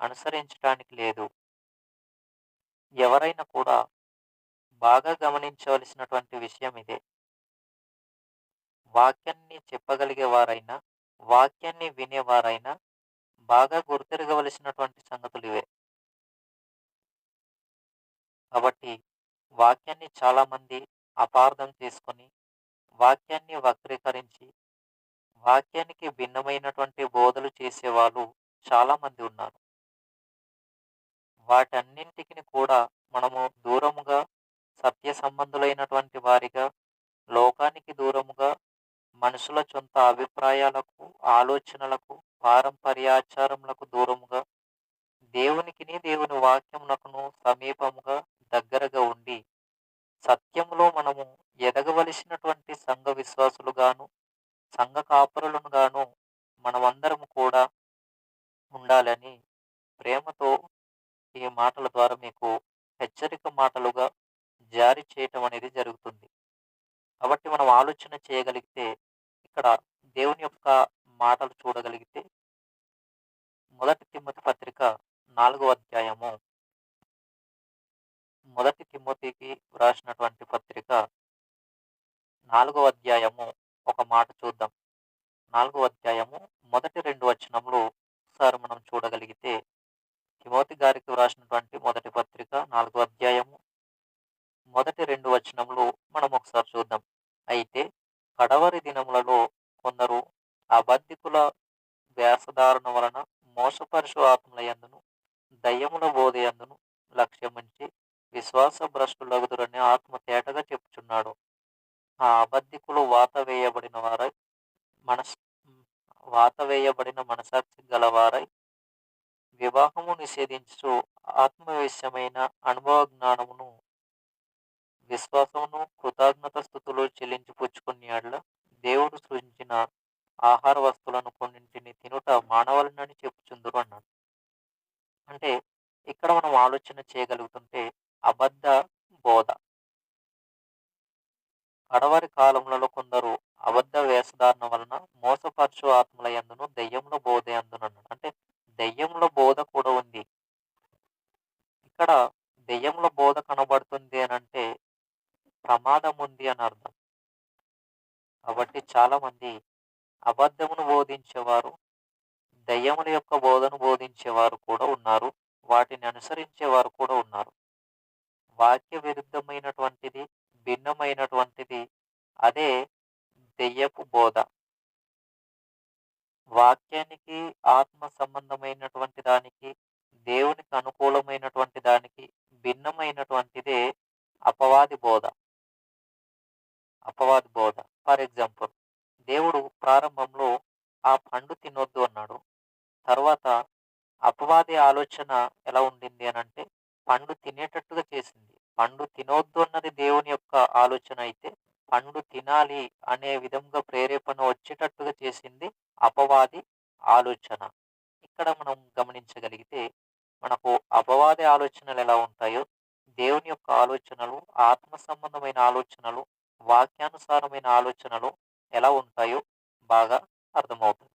అనుసరించటానికి లేదు. ఎవరైనా కూడా బాగా గమనించవలసినటువంటి విషయం ఇదే. వాక్యాన్ని చెప్పగలిగే వారైనా, వాక్యాన్ని వినేవారైనా బాగా గుర్తెరగవలసినటువంటి సంగతులివే. కాబట్టి వాక్యాన్ని చాలామంది అపార్థం చేసుకొని, వాక్యాన్ని వక్రీకరించి, వాక్యానికి భిన్నమైనటువంటి బోధలు చేసేవాళ్ళు చాలామంది ఉన్నారు. వాటన్నింటికిని కూడా మనము దూరముగా, సత్య సంబంధులైనటువంటి వారిగా, లోకానికి దూరముగా, మనుషుల సొంత అభిప్రాయాలకు, ఆలోచనలకు, పారంపర్యాచారములకు దూరముగా, దేవునికిని, దేవుని వాక్యమునకును సమీపముగా, దగ్గరగా ఉండి, సత్యములో మనము ఎదగవలసినటువంటి సంఘ విశ్వాసులుగాను, సంఘ కాపరులను గాను మనమందరము కూడా ఉండాలని ప్రేమతో ఈ మాటల ద్వారా మీకు హెచ్చరిక మాటలుగా జారీ చేయటం అనేది జరుగుతుంది. కాబట్టి మనం ఆలోచన చేయగలిగితే, ఇక్కడ దేవుని యొక్క మాటలు చూడగలిగితే, మొదటి తిమోతి పత్రిక 4వ అధ్యాయము, మొదటి తిమోతికి వ్రాసినటువంటి పత్రిక 4వ అధ్యాయము ఒక మాట చూద్దాం. 4వ అధ్యాయము మొదటి 2 వచనములు ఒకసారి మనం చూడగలిగితే, తిమోతి గారికి వ్రాసినటువంటి మొదటి పత్రిక 4వ అధ్యాయము మొదటి 2 వచనములు మనం ఒకసారి చూద్దాం. అయితే కడవరి దినములలో కొందరు అబద్ధికుల వేషధారణ వలన మోసపరుచు ఆత్మలయందును, దయ్యముల బోధయందును లక్ష్యముంచి విశ్వాస భ్రష్టులగుదురని ఆత్మ తేటగా చెప్పుచున్నాడు. ఆ అబద్ధికులు మనస్ వాత వేయబడిన మనసాక్షి గలవారై వివాహము నిషేధించుచు ఆత్మవిషయమైన అనుభవ జ్ఞానమును, విశ్వాసమును, కృతజ్ఞత స్థుతులు చెల్లించి పుచ్చుకుని యెడల దేవుడు సృజించిన ఆహార వస్తువులను కొన్నింటిని తినుట మానవలనని చెప్పుచుందురు అన్నాడు. అంటే ఇక్కడ మనం ఆలోచన చేయగలుగుతుంటే, అబద్ధ బోధ. కడవరి కాలములలో కొందరు అబద్ధ వేషధారణ వలన మోసపరచు ఆత్మలయందును దెయ్యముల బోధయందునన్నాడు. అంటే దెయ్యముల బోధ కూడా ఉంది. ఇక్కడ దెయ్యముల బోధ కనబడుతుంది అనంటే ప్రమాదం ఉంది అని అర్థం. కాబట్టి చాలామంది అబద్ధమును బోధించేవారు, దెయ్యముల యొక్క బోధను బోధించేవారు కూడా ఉన్నారు. వాటిని అనుసరించేవారు కూడా ఉన్నారు. వాక్య విరుద్ధమైనటువంటిది, భిన్నమైనటువంటిది అదే దెయ్యపు బోధ. వాక్యానికి, ఆత్మ సంబంధమైనటువంటి దానికి, దేవునికి అనుకూలమైనటువంటి దానికి భిన్నమైనటువంటిదే అపవాది బోధ. అపవాది బోధ. ఫర్ ఎగ్జాంపుల్, దేవుడు ప్రారంభంలో ఆ పండు తినొద్దు అన్నాడు. తర్వాత అపవాది ఆలోచన ఎలా ఉండింది అనంటే, పండు తినేటట్టుగా చేసింది. పండు తినొద్దు అన్నది దేవుని యొక్క ఆలోచన అయితే, పండు తినాలి అనే విధంగా ప్రేరేపణ వచ్చేటట్టుగా చేసింది అపవాది ఆలోచన. ఇక్కడ మనం గమనించగలిగితే, మనకు అపవాది ఆలోచనలు ఎలా ఉంటాయో, దేవుని యొక్క ఆలోచనలు, ఆత్మ సంబంధమైన ఆలోచనలు, వాక్యానుసారమైన ఆలోచనలు ఎలా ఉంటాయో బాగా అర్థమవుతుంది.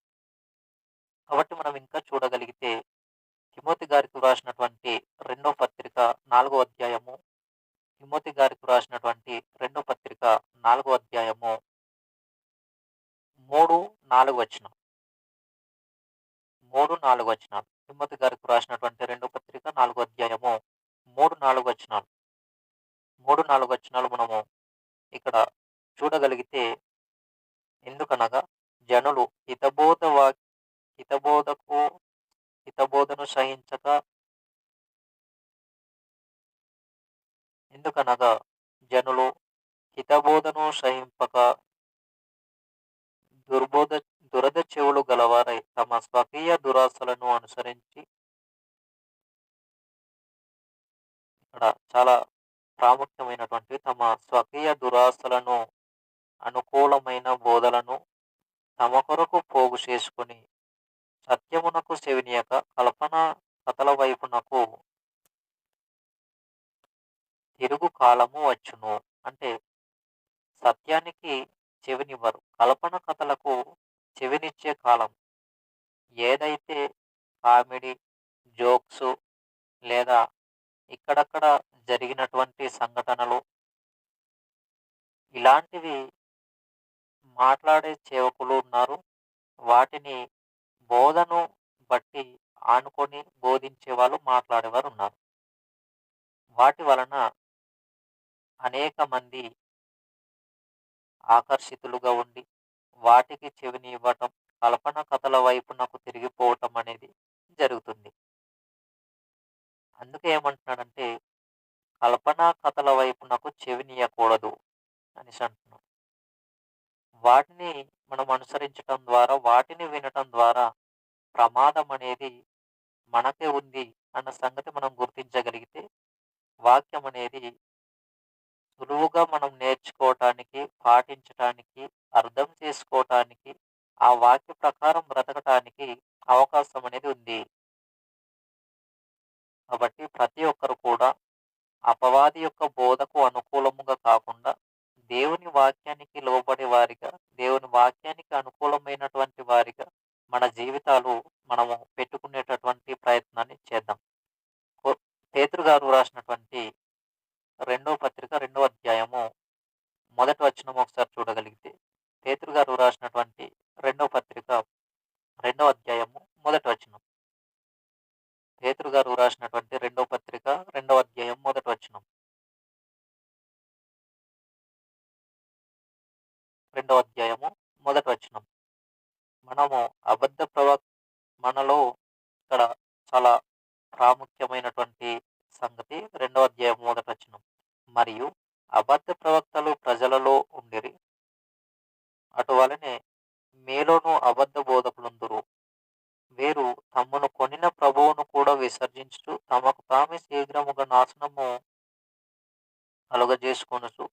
కాబట్టి మనం ఇంకా చూడగలిగితే, తిమోతి గారికి వ్రాసినటువంటి రెండో పత్రిక 4వ అధ్యాయము, తిమోతి గారికి వ్రాసినటువంటి రెండో పత్రిక 4వ అధ్యాయము 3, 4 వచనం. 3, 4 వచనాలు. తిమోతి గారికి వ్రాసినటువంటి రెండో పత్రిక 4వ అధ్యాయము 3, 4 వచనాలు. 3, 4 వచనాలు మనము ఇక్కడ చూడగలిగితే, ఎందుకనగా జనులు హితబోధకు హితబోధను సహించక, ఎందుకనగా జనులు హితబోధను సహింపక దుర్బోధ దురద చెవులు గలవారై తమ స్వకీయ దురాశలను అనుసరించి, ఇక్కడ చాలా ప్రాముఖ్యమైనటువంటి తమ స్వకీయ దురాశలను, అనుకూలమైన బోధలను తమ కొరకు పోగు చేసుకొని సత్యమునకు సెవినీయక కల్పన కథల వైపునకు తిరుగు కాలము వచ్చును. అంటే సత్యానికి చెవినివ్వరు, కల్పన కథలకు చెవినిచ్చే కాలం. ఏదైతే కామెడీ, జోక్స్ లేదా ఇక్కడక్కడ జరిగినటువంటి సంఘటనలు ఇలాంటివి మాట్లాడే సేవకులు ఉన్నారు. వాటిని బోధను బట్టి ఆనుకొని బోధించే వాళ్ళు, మాట్లాడేవారున్నారు. వాటి వలన అనేక మంది ఆకర్షితులుగా ఉండి, వాటికి చెవినివ్వటం, కల్పన కథల వైపునకు తిరిగిపోవటం అనేది జరుగుతుంది. అందుకే ఏమంటున్నాడంటే, కల్పనా కథల వైపునకు చెవినియ్యకూడదు అనేసి అంటున్నాడు. వాటిని మనం అనుసరించటం ద్వారా, వాటిని వినటం ద్వారా ప్రమాదం అనేది మనకే ఉంది అన్న సంగతి మనం గుర్తించగలిగితే, వాక్యం అనేది సులువుగా మనం నేర్చుకోవటానికి, పాటించటానికి, అర్థం చేసుకోవటానికి, ఆ వాక్య ప్రకారం బ్రతకటానికి అవకాశం అనేది ఉంది. కాబట్టి ప్రతి ఒక్కరు కూడా అపవాది యొక్క బోధకు అనుకూలముగా కాకుండా, దేవుని వాక్యానికి లోబడే వారిగా, దేవుని వాక్యానికి అనుకూలమైనటువంటి వారిగా మన జీవితాలు మనము పెట్టుకునేటటువంటి ప్రయత్నాన్ని చేద్దాం. కొ పేతురు గారు రాసినటువంటి రెండో పత్రిక, రెండో అధ్యాయము మొదటి వచనం ఒకసారి చూడగలిగితే, పేతురు గారు రాసినటువంటి రెండో పత్రిక, రెండో అధ్యాయము మొదటి వచనం. పేతురు గారు రాసినటువంటి రెండో పత్రిక, రెండో అధ్యాయం మొదటి వచనం. రెండో అధ్యాయము మొదటి వచనం. మనము అబద్ధ మనలో ఇక్కడ చాలా ప్రాముఖ్యమైనటువంటి సంగతి రెండో అధ్యాయం మొదటి వచనం. మరియు అబద్ధ ప్రవక్తలు ప్రజలలో ఉండిరి, అటువలనే మీలోనూ అబద్ధ బోధకులుందురు. వీరు తమను కొనిన ప్రభువును కూడా విసర్జించుచు, తమకు తామే శీఘ్రముగా నాశనము కలుగజేసుకొనుచు,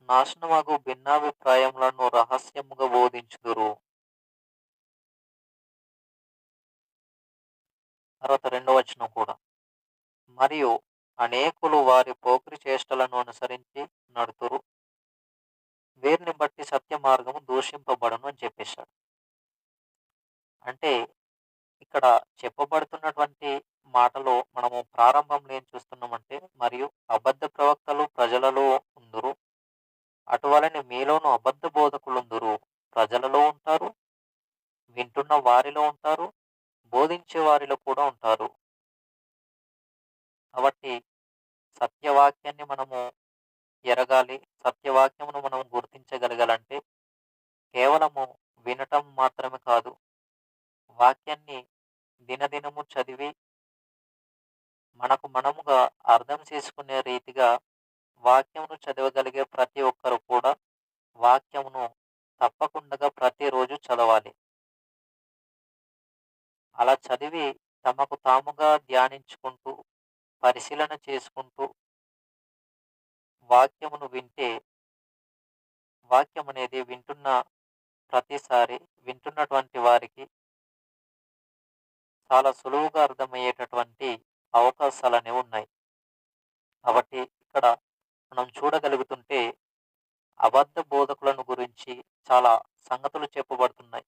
నాశనమగు భిన్నాభిప్రాయములను రహస్యముగా బోధించుదురు. తర్వాత రెండో వచనం కూడా. మరియు అనేకులు వారి పోకిరి చేష్టలను అనుసరించి నడుతురు, వీరిని బట్టి సత్య మార్గము దూషింపబడును అని చెప్పేశాడు. అంటే ఇక్కడ చెప్పబడుతున్నటువంటి మాటలో మనము ప్రారంభంలో ఏం చూస్తున్నామంటే, మరియు అబద్ధ ప్రవక్తలు ప్రజలలో ఉందురు, అటువలనే మీలోను అబద్ధ బోధకులుందురు. ప్రజలలో ఉంటారు, వింటున్న వారిలో ఉంటారు, బోధించే వారిలో కూడా ఉంటారు. కాబట్టి సత్యవాక్యాన్ని మనము ఎరగాలి, సత్యవాక్యమును మనం గుర్తించగలగాలంటే కేవలము వినటం మాత్రమే కాదు, వాక్యాన్ని దినదినము చదివి మనకు మనముగా అర్థం చేసుకునే రీతిగా వాక్యమును చదవగలిగే ప్రతి ఒక్కరు కూడా వాక్యమును తప్పకుండా ప్రతిరోజు చదవాలి. అలా చదివి తమకు తాముగా ధ్యానించుకుంటూ, పరిశీలన చేసుకుంటూ వాక్యమును వింటే, వాక్యం అనేది వింటున్న ప్రతిసారి వింటున్నటువంటి వారికి చాలా సులువుగా అర్థమయ్యేటటువంటి అవకాశాలనేవి ఉన్నాయి. కాబట్టి ఇక్కడ మనం చూడగలుగుతుంటే అబద్ధ బోధకులను గురించి చాలా సంగతులు చెప్పబడుతున్నాయి.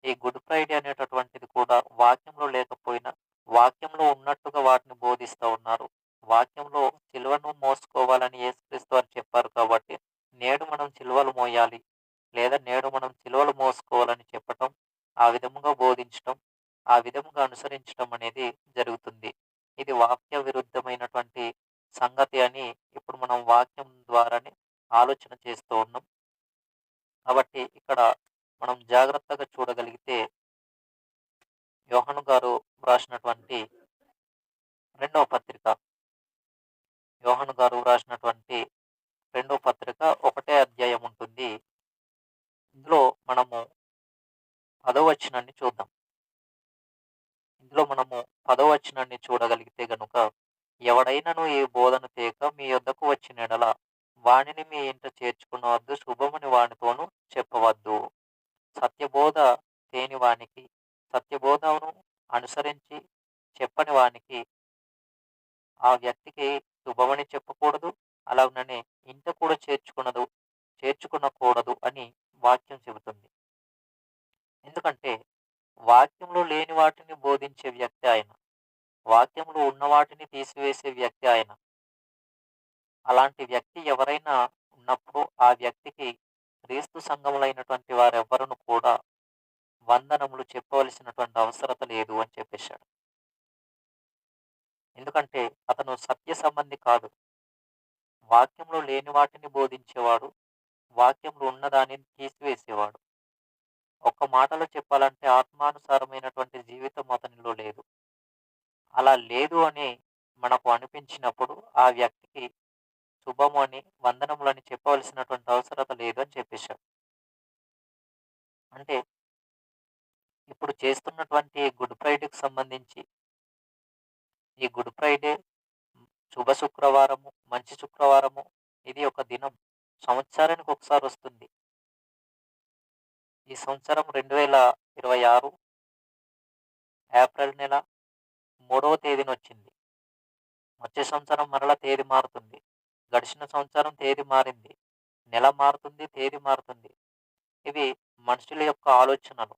ఈ గుడ్ ఫ్రైడే అనేటటువంటిది కూడా వాక్యంలో లేకపోయినా, వాక్యంలో ఉన్నట్టుగా వాటిని బోధిస్తా ఉన్నారు. వాక్యంలో సిలువను మోసుకోవాలని యేసుక్రీస్తు వారు చెప్పారు కాబట్టి, నేడు మనం సిలువలు మోయాలి, లేదా నేడు మనం సిలువలు మోసుకోవాలని చెప్పటం, ఆ విధముగా బోధించటం, ఆ విధముగా అనుసరించటం అనేది జరుగుతుంది. ఇది వాక్య విరుద్ధమైనటువంటి సంగతి అని ఇప్పుడు మనం వాక్యం ద్వారానే ఆలోచన చేస్తూ ఉన్నాం. కాబట్టి ఇక్కడ మనం జాగ్రత్తగా చూడగలిగితే, యోహాను గారు వ్రాసినటువంటి రెండవ పత్రిక, యోహాను గారు వ్రాసినటువంటి రెండో పత్రిక ఒకటే అధ్యాయం ఉంటుంది. ఇందులో మనము 10వ వచనాన్ని చూద్దాం. ఇందులో మనము 10వ వచనాన్ని చూడగలిగితే గనుక, ఎవడైనను ఈ బోధన తేక మీ యొద్దకు వచ్చిన యెడల వానిని మీ ఇంట చేర్చుకునవద్దు, శుభమని వానితోనూ చెప్పవద్దు. సత్యబోధ తేని వానికి, సత్యబోధను అనుసరించి చెప్పని వానికి, ఆ వ్యక్తికి శుభమని చెప్పకూడదు, అలాగనే ఇంట కూడా చేర్చుకునకూడదు అని వాక్యం చెబుతుంది. ఎందుకంటే వాక్యంలో లేని వాటిని బోధించే వ్యక్తి ఆయన, వాక్యంలో ఉన్న వాటిని తీసివేసే వ్యక్తి ఆయన. అలాంటి వ్యక్తి ఎవరైనా ఉన్నప్పుడు ఆ వ్యక్తికి క్రీస్తు సంఘములైనటువంటి వారెవ్వరును కూడా వందనములు చెప్పవలసినటువంటి అవసరత లేదు అని చెప్పేశాడు. ఎందుకంటే అతను సత్య సంబంధి కాదు. వాక్యంలో లేని వాటిని బోధించేవాడు. వాక్యంలో ఉన్నదానిని తీసివేసేవాడు. ఒక్క మాటలో చెప్పాలంటే ఆత్మానుసారమైనటువంటి జీవితం అతనిలో లేదు. అలా లేదు అని మనకు అనిపించినప్పుడు ఆ వ్యక్తికి శుభము అని, వందనములని చెప్పవలసినటువంటి అవసరత లేదు అని చెప్పేశాడు. అంటే ఇప్పుడు చేస్తున్నటువంటి గుడ్ ఫ్రైడేకి సంబంధించి ఈ గుడ్ ఫ్రైడే, శుభ శుక్రవారము, మంచి శుక్రవారము ఇది ఒక దినం. సంవత్సరానికి ఒకసారి వస్తుంది. ఈ సంవత్సరం 2026 ఏప్రిల్ నెల 3వ తేదీనొచ్చింది. వచ్చే సంవత్సరం మరలా తేదీ మారుతుంది. గడిచిన సంవత్సరం తేదీ మారింది. నెల మారుతుంది, తేదీ మారుతుంది. ఇవి మనుషుల యొక్క ఆలోచనలు.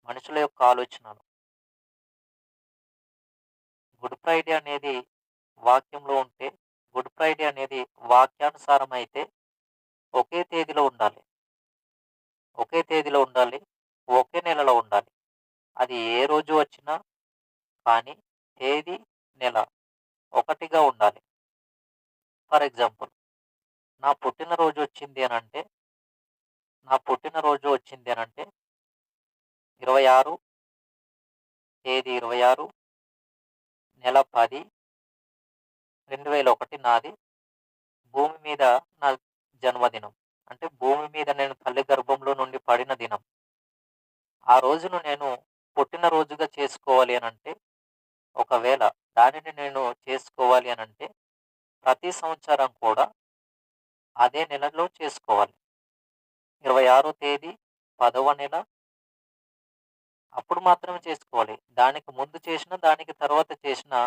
మనుషుల యొక్క ఆలోచనలు. గుడ్ ఫ్రైడే అనేది వాక్యంలో ఉంటే, గుడ్ ఫ్రైడే అనేది వాక్యానుసారం అయితే ఒకే తేదీలో ఉండాలి. ఒకే తేదీలో ఉండాలి. ఒకే నెలలో ఉండాలి. అది ఏ రోజు వచ్చినా కానీ తేదీ, నెల ఒకటిగా ఉండాలి. ఫర్ ఎగ్జాంపుల్ నా పుట్టినరోజు వచ్చింది అనంటే, నా పుట్టినరోజు వచ్చింది అనంటే 26 తేదీ 26 నెల 10 2001 నాది. భూమి మీద నా జన్మదినం. అంటే భూమి మీద నేను తల్లి గర్భంలో నుండి పడిన దినం. ఆ రోజును నేను పుట్టినరోజుగా చేసుకోవాలి అనంటే, ఒకవేళ దానిని నేను చేసుకోవాలి అనంటే, ప్రతి సంవత్సరం కూడా అదే నెలలో చేసుకోవాలి. 26 తేదీ 10వ నెల అప్పుడు మాత్రమే చేసుకోవాలి. దానికి ముందు చేసినా, దానికి తర్వాత చేసినా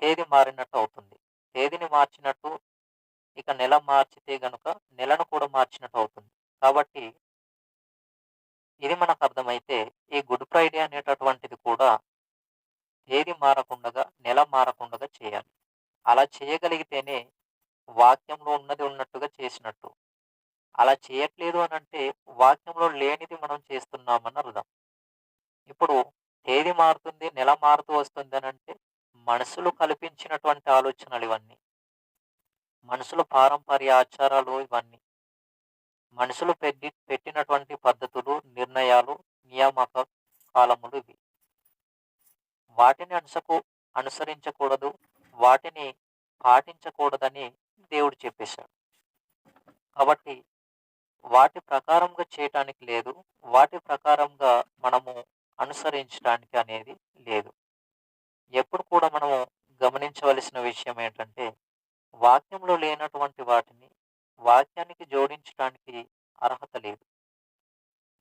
తేదీ మారినట్టు అవుతుంది. తేదీని మార్చినట్టు, ఇక నెల మార్చితే గనుక నెలను కూడా మార్చినట్టు అవుతుంది. కాబట్టి ఇది మనకు అర్థమైతే ఈ గుడ్ ఫ్రైడే అనేటటువంటిది కూడా తేదీ మారకుండగా, నెల మారకుండగా చేయాలి. అలా చేయగలిగితేనే వాక్యంలో ఉన్నది ఉన్నట్టుగా చేసినట్టు. అలా చేయట్లేదు అనంటే వాక్యంలో లేనిది మనం చేస్తున్నామని అర్థం. ఇప్పుడు తేదీ మారుతుంది, నెల మారుతూ వస్తుందనంటే మనుషులు కల్పించినటువంటి ఆలోచనలు ఇవన్నీ. మనుషుల పారంపర్య ఆచారాలు ఇవన్నీ. మనుషులు పెట్టినటువంటి పద్ధతులు, నిర్ణయాలు, నియామక కాలములు ఇవి. వాటిని అనుసరించకూడదు. వాటిని పాటించకూడదని దేవుడు చెప్పేశాడు. కాబట్టి వాటి ప్రకారంగా చేయటానికి లేదు. వాటి ప్రకారంగా మనము అనుసరించడానికి అనేది లేదు. ఎప్పుడు కూడా మనము గమనించవలసిన విషయం ఏంటంటే, వాక్యంలో లేనటువంటి వాటిని వాక్యానికి జోడించడానికి అర్హత లేదు.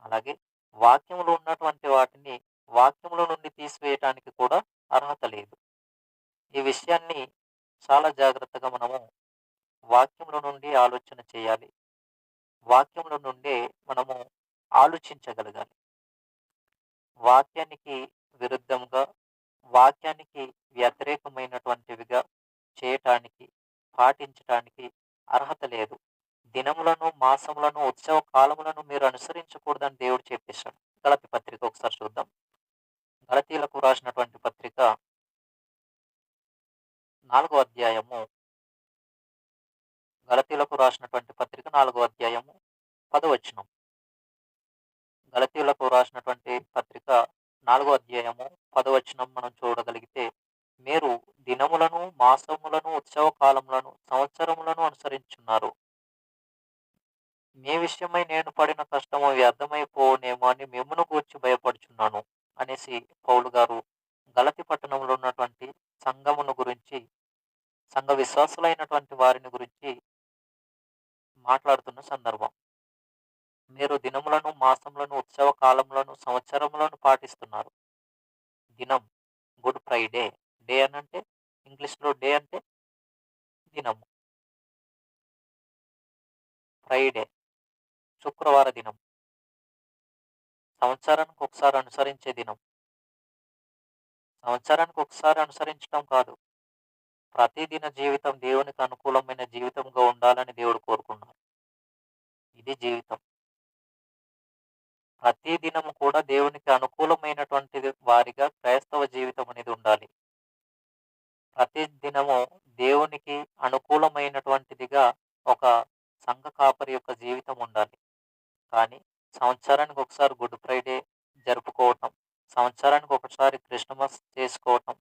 అలాగే వాక్యంలో ఉన్నటువంటి వాటిని వాక్యంలో నుండి తీసివేయటానికి కూడా అర్హత లేదు. ఈ విషయాన్ని చాలా జాగ్రత్తగా మనము వాక్యంలో నుండి ఆలోచన చేయాలి. వాక్యంలో నుండే మనము ఆలోచించగలగాలి. వాక్యానికి విరుద్ధంగా, వాక్యానికి వ్యతిరేకమైనటువంటివిగా చేయటానికి, పాటించటానికి అర్హత లేదు. దినములను, మాసములను, ఉత్సవ కాలములను మీరు అనుసరించకూడదని దేవుడు చెప్పేశాడు. గలతీ పత్రిక ఒకసారి చూద్దాం. గలతీలకు రాసినటువంటి పత్రిక 4వ అధ్యాయము, గలతీలకు రాసినటువంటి పత్రిక 4వ అధ్యాయము 10వ వచనం. గలతీలకు రాసినటువంటి పత్రిక 4వ అధ్యాయము 10వ వచనం మనం చూడగలిగితే, మీరు దినములను, మాసములను, ఉత్సవ కాలములను, సంవత్సరములను అనుసరించున్నారు. మీ విషయమై నేను పడిన కష్టము వ్యర్థమైపోవునేమో అని మిమ్మును గూర్చి భయపడుచున్నాను అనేసి పౌలు గారు గలతీ పట్టణంలో ఉన్నటువంటి సంఘమును గురించి, సంఘ విశ్వాసులైనటువంటి వారిని గురించి మాట్లాడుతున్న సందర్భం. మీరు దినములను, మాసములను, ఉత్సవ కాలములను, సంవత్సరములను పాటిస్తున్నారు. దినం గుడ్ ఫ్రైడే. డే అనంటే ఇంగ్లీష్‌లో డే అంటే దినము. ఫ్రైడే శుక్రవార దినం. సంవత్సరానికి ఒకసారి అనుసరించే దినం. సంవత్సరానికి ఒకసారి అనుసరించటం కాదు. ప్రతిదిన జీవితం దేవునికి అనుకూలమైన జీవితంగా ఉండాలని దేవుడు కోరుకున్నారు. ఇది జీవితం. ప్రతి దినము కూడా దేవునికి అనుకూలమైనటువంటిది వారిగా క్రైస్తవ జీవితం అనేది ఉండాలి. ప్రతి దినము దేవునికి అనుకూలమైనటువంటిదిగా ఒక సంఘ కాపరి యొక్క జీవితం ఉండాలి. కానీ సంవత్సరానికి ఒకసారి గుడ్ ఫ్రైడే జరుపుకోవటం, సంవత్సరానికి ఒకసారి క్రిస్టమస్ చేసుకోవటం,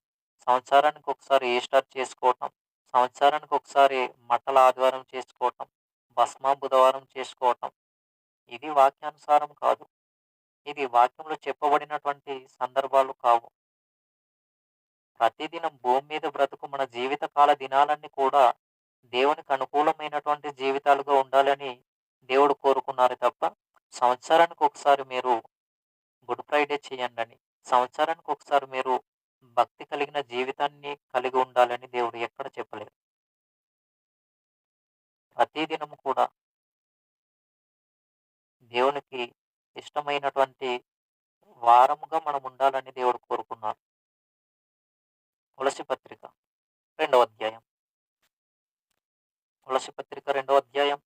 సంవత్సరానికి ఒకసారి ఈస్టర్ చేసుకోవటం, సంవత్సరానికి ఒకసారి మట్టల ఆదివారం చేసుకోవటం, భస్మ బుధవారం చేసుకోవటం, ఇది వాక్యానుసారం కాదు. ఇది వాక్యంలో చెప్పబడినటువంటి సందర్భాలు కావు. ప్రతిదినం భూమి మీద బ్రతుకు మన జీవితకాల దినాలన్నీ కూడా దేవునికి అనుకూలమైనటువంటి జీవితాలుగా ఉండాలని దేవుడు కోరుకున్నారు తప్ప, సంవత్సరానికి ఒకసారి మీరు గుడ్ ఫ్రైడే చేయండని, సంవత్సరానికి ఒకసారి మీరు భక్తి కలిగిన జీవితాన్ని కలిగి ఉండాలని దేవుడు ఎక్కడ చెప్పలేదు. ప్రతిదినము కూడా దేవునికి ఇష్టమైనటువంటి వారముగా మనం ఉండాలని దేవుడు కోరుకున్నారు. తులసి పత్రిక రెండవ అధ్యాయం. తులసి పత్రిక రెండవ అధ్యాయం.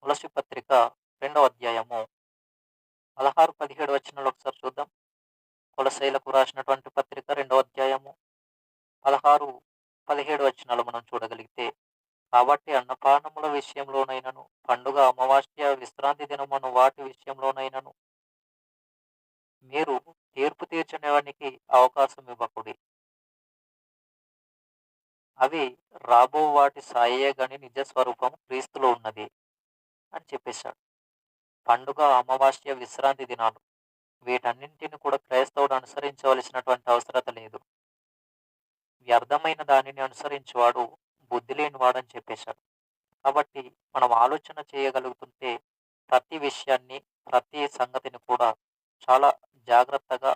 తులసి పత్రిక రెండవ అధ్యాయము 16, 17 వచనాలు ఒకసారి చూద్దాం. కొలసైలకు రాసినటువంటి పత్రిక రెండవ అధ్యాయము 16, 17 వచనాలు మనం చూడగలిగితే, కాబట్టి అన్నపానముల విషయంలోనైనను, పండుగ, అమావాస్య, విశ్రాంతి దినమును వాటి విషయంలోనైనను మీరు తీర్పు తీర్చడానికి అవకాశం ఇవ్వకుడి. అవి రాబో వాటి సాయే గాని నిజ స్వరూపం క్రీస్తులో ఉన్నది అని చెప్పేశాడు. పండుగ, అమావాస్య, విశ్రాంతి దినాలు, వీటన్నింటిని కూడా క్రైస్తవుడు అనుసరించవలసినటువంటి అవసరత లేదు. వ్యర్థమైన దానిని అనుసరించేవాడు బుద్ధి లేనివాడని చెప్పేశాడు. కాబట్టి మనం ఆలోచన చేయగలుగుతుంటే ప్రతి విషయాన్ని, ప్రతి సంగతిని కూడా చాలా జాగ్రత్తగా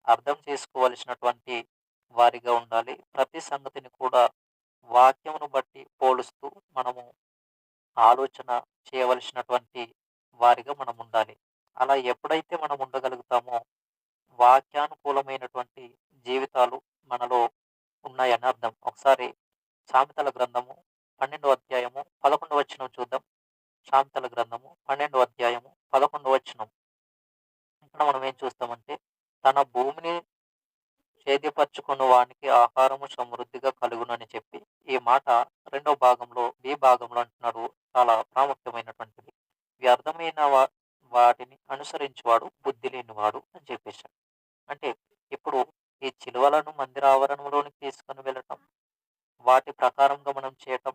అర్థం చేసుకోవలసినటువంటి వారిగా ఉండాలి. ప్రతి సంగతిని కూడా వాక్యమును బట్టి పోలుస్తూ మనము ఆలోచన చేయవలసినటువంటి వారిగా మనం ఉండాలి. అలా ఎప్పుడైతే మనం ఉండగలుగుతామో వాక్యానుకూలమైనటువంటి జీవితాలు మనలో ఉన్నాయని అర్థం. ఒకసారి సామెతల గ్రంథము 12వ అధ్యాయము 11వ వచనం చూద్దాం. సామెతల గ్రంథము 12వ అధ్యాయము 11వ వచనం. ఇక్కడ మనం ఏం చూస్తామంటే, తన భూమిని సేద్యపరచుకున్న వానికి ఆహారము సమృద్ధిగా కలుగునని చెప్పి, ఈ మాట రెండో భాగంలో బి భాగంలో అంటున్నాడు. చాలా ప్రాముఖ్యమైనటువంటిది. వ్యర్థమైన వాటిని అనుసరించేవాడు బుద్ధి లేనివాడు అని చెప్పేశాడు. అంటే ఇప్పుడు ఈ చిలువలను మందిర ఆవరణంలోనికి తీసుకొని వెళ్ళటం, వాటి ప్రకారంగా మనం చేయటం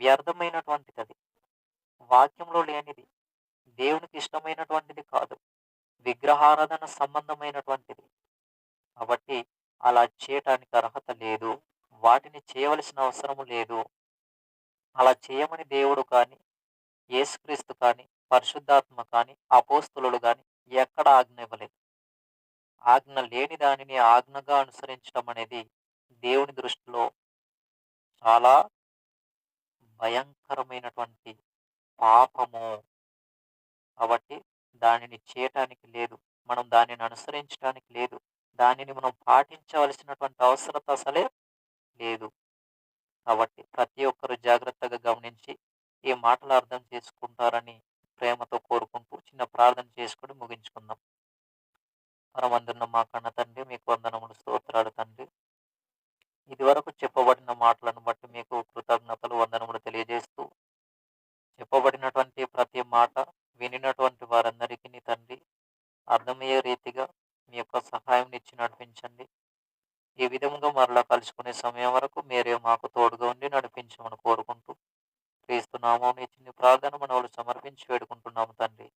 వ్యర్థమైనటువంటిది. అది వాక్యంలో లేనిది, దేవునికి ఇష్టమైనటువంటిది కాదు, విగ్రహారాధన సంబంధమైనటువంటిది. కాబట్టి అలా చేయటానికి అర్హత లేదు. వాటిని చేయవలసిన అవసరము లేదు. అలా చేయమని దేవుడు కానీ, యేసుక్రీస్తు కానీ, పరిశుద్ధాత్మ కానీ, అపోస్తులులు కానీ ఎక్కడ ఆజ్ఞ ఇవ్వలేదు. ఆజ్ఞ లేని దానిని ఆజ్ఞగా అనుసరించడం అనేది దేవుని దృష్టిలో చాలా భయంకరమైనటువంటి పాపము. కాబట్టి దానిని చేయటానికి లేదు. మనం దానిని అనుసరించడానికి లేదు. దానిని మనం పాటించవలసినటువంటి అవసరత అసలే లేదు. కాబట్టి ప్రతి ఒక్కరు జాగ్రత్తగా గమనించి ఈ మాటలు అర్థం చేసుకుంటారని ప్రేమతో కోరుకుంటూ చిన్న ప్రార్థన చేసుకొని ముగించుకుందాం. పరమందున్న మా కన్న తండ్రి, మీకు వందనములు, స్తోత్రాలు తండ్రి. ఇదివరకు చెప్పబడిన మాటలను బట్టి మీకు కృతజ్ఞతలు, వందనములు తెలియజేస్తూ, చెప్పబడినటువంటి ప్రతి మాట వినినటువంటి వారందరికీ తండ్రి అర్థమయ్యే రీతిగా మీ యొక్క సహాయం ఇచ్చి నడిపించండి. ఈ విధముగా మరలా కలుసుకునే సమయం వరకు మీరే మాకు తోడుగా ఉండి నడిపించమని కోరుకుంటూ, క్రీస్తు నామమున ఈ చిన్ని ప్రార్థన మనవులు సమర్పించి వేడుకుంటున్నాము తండ్రి.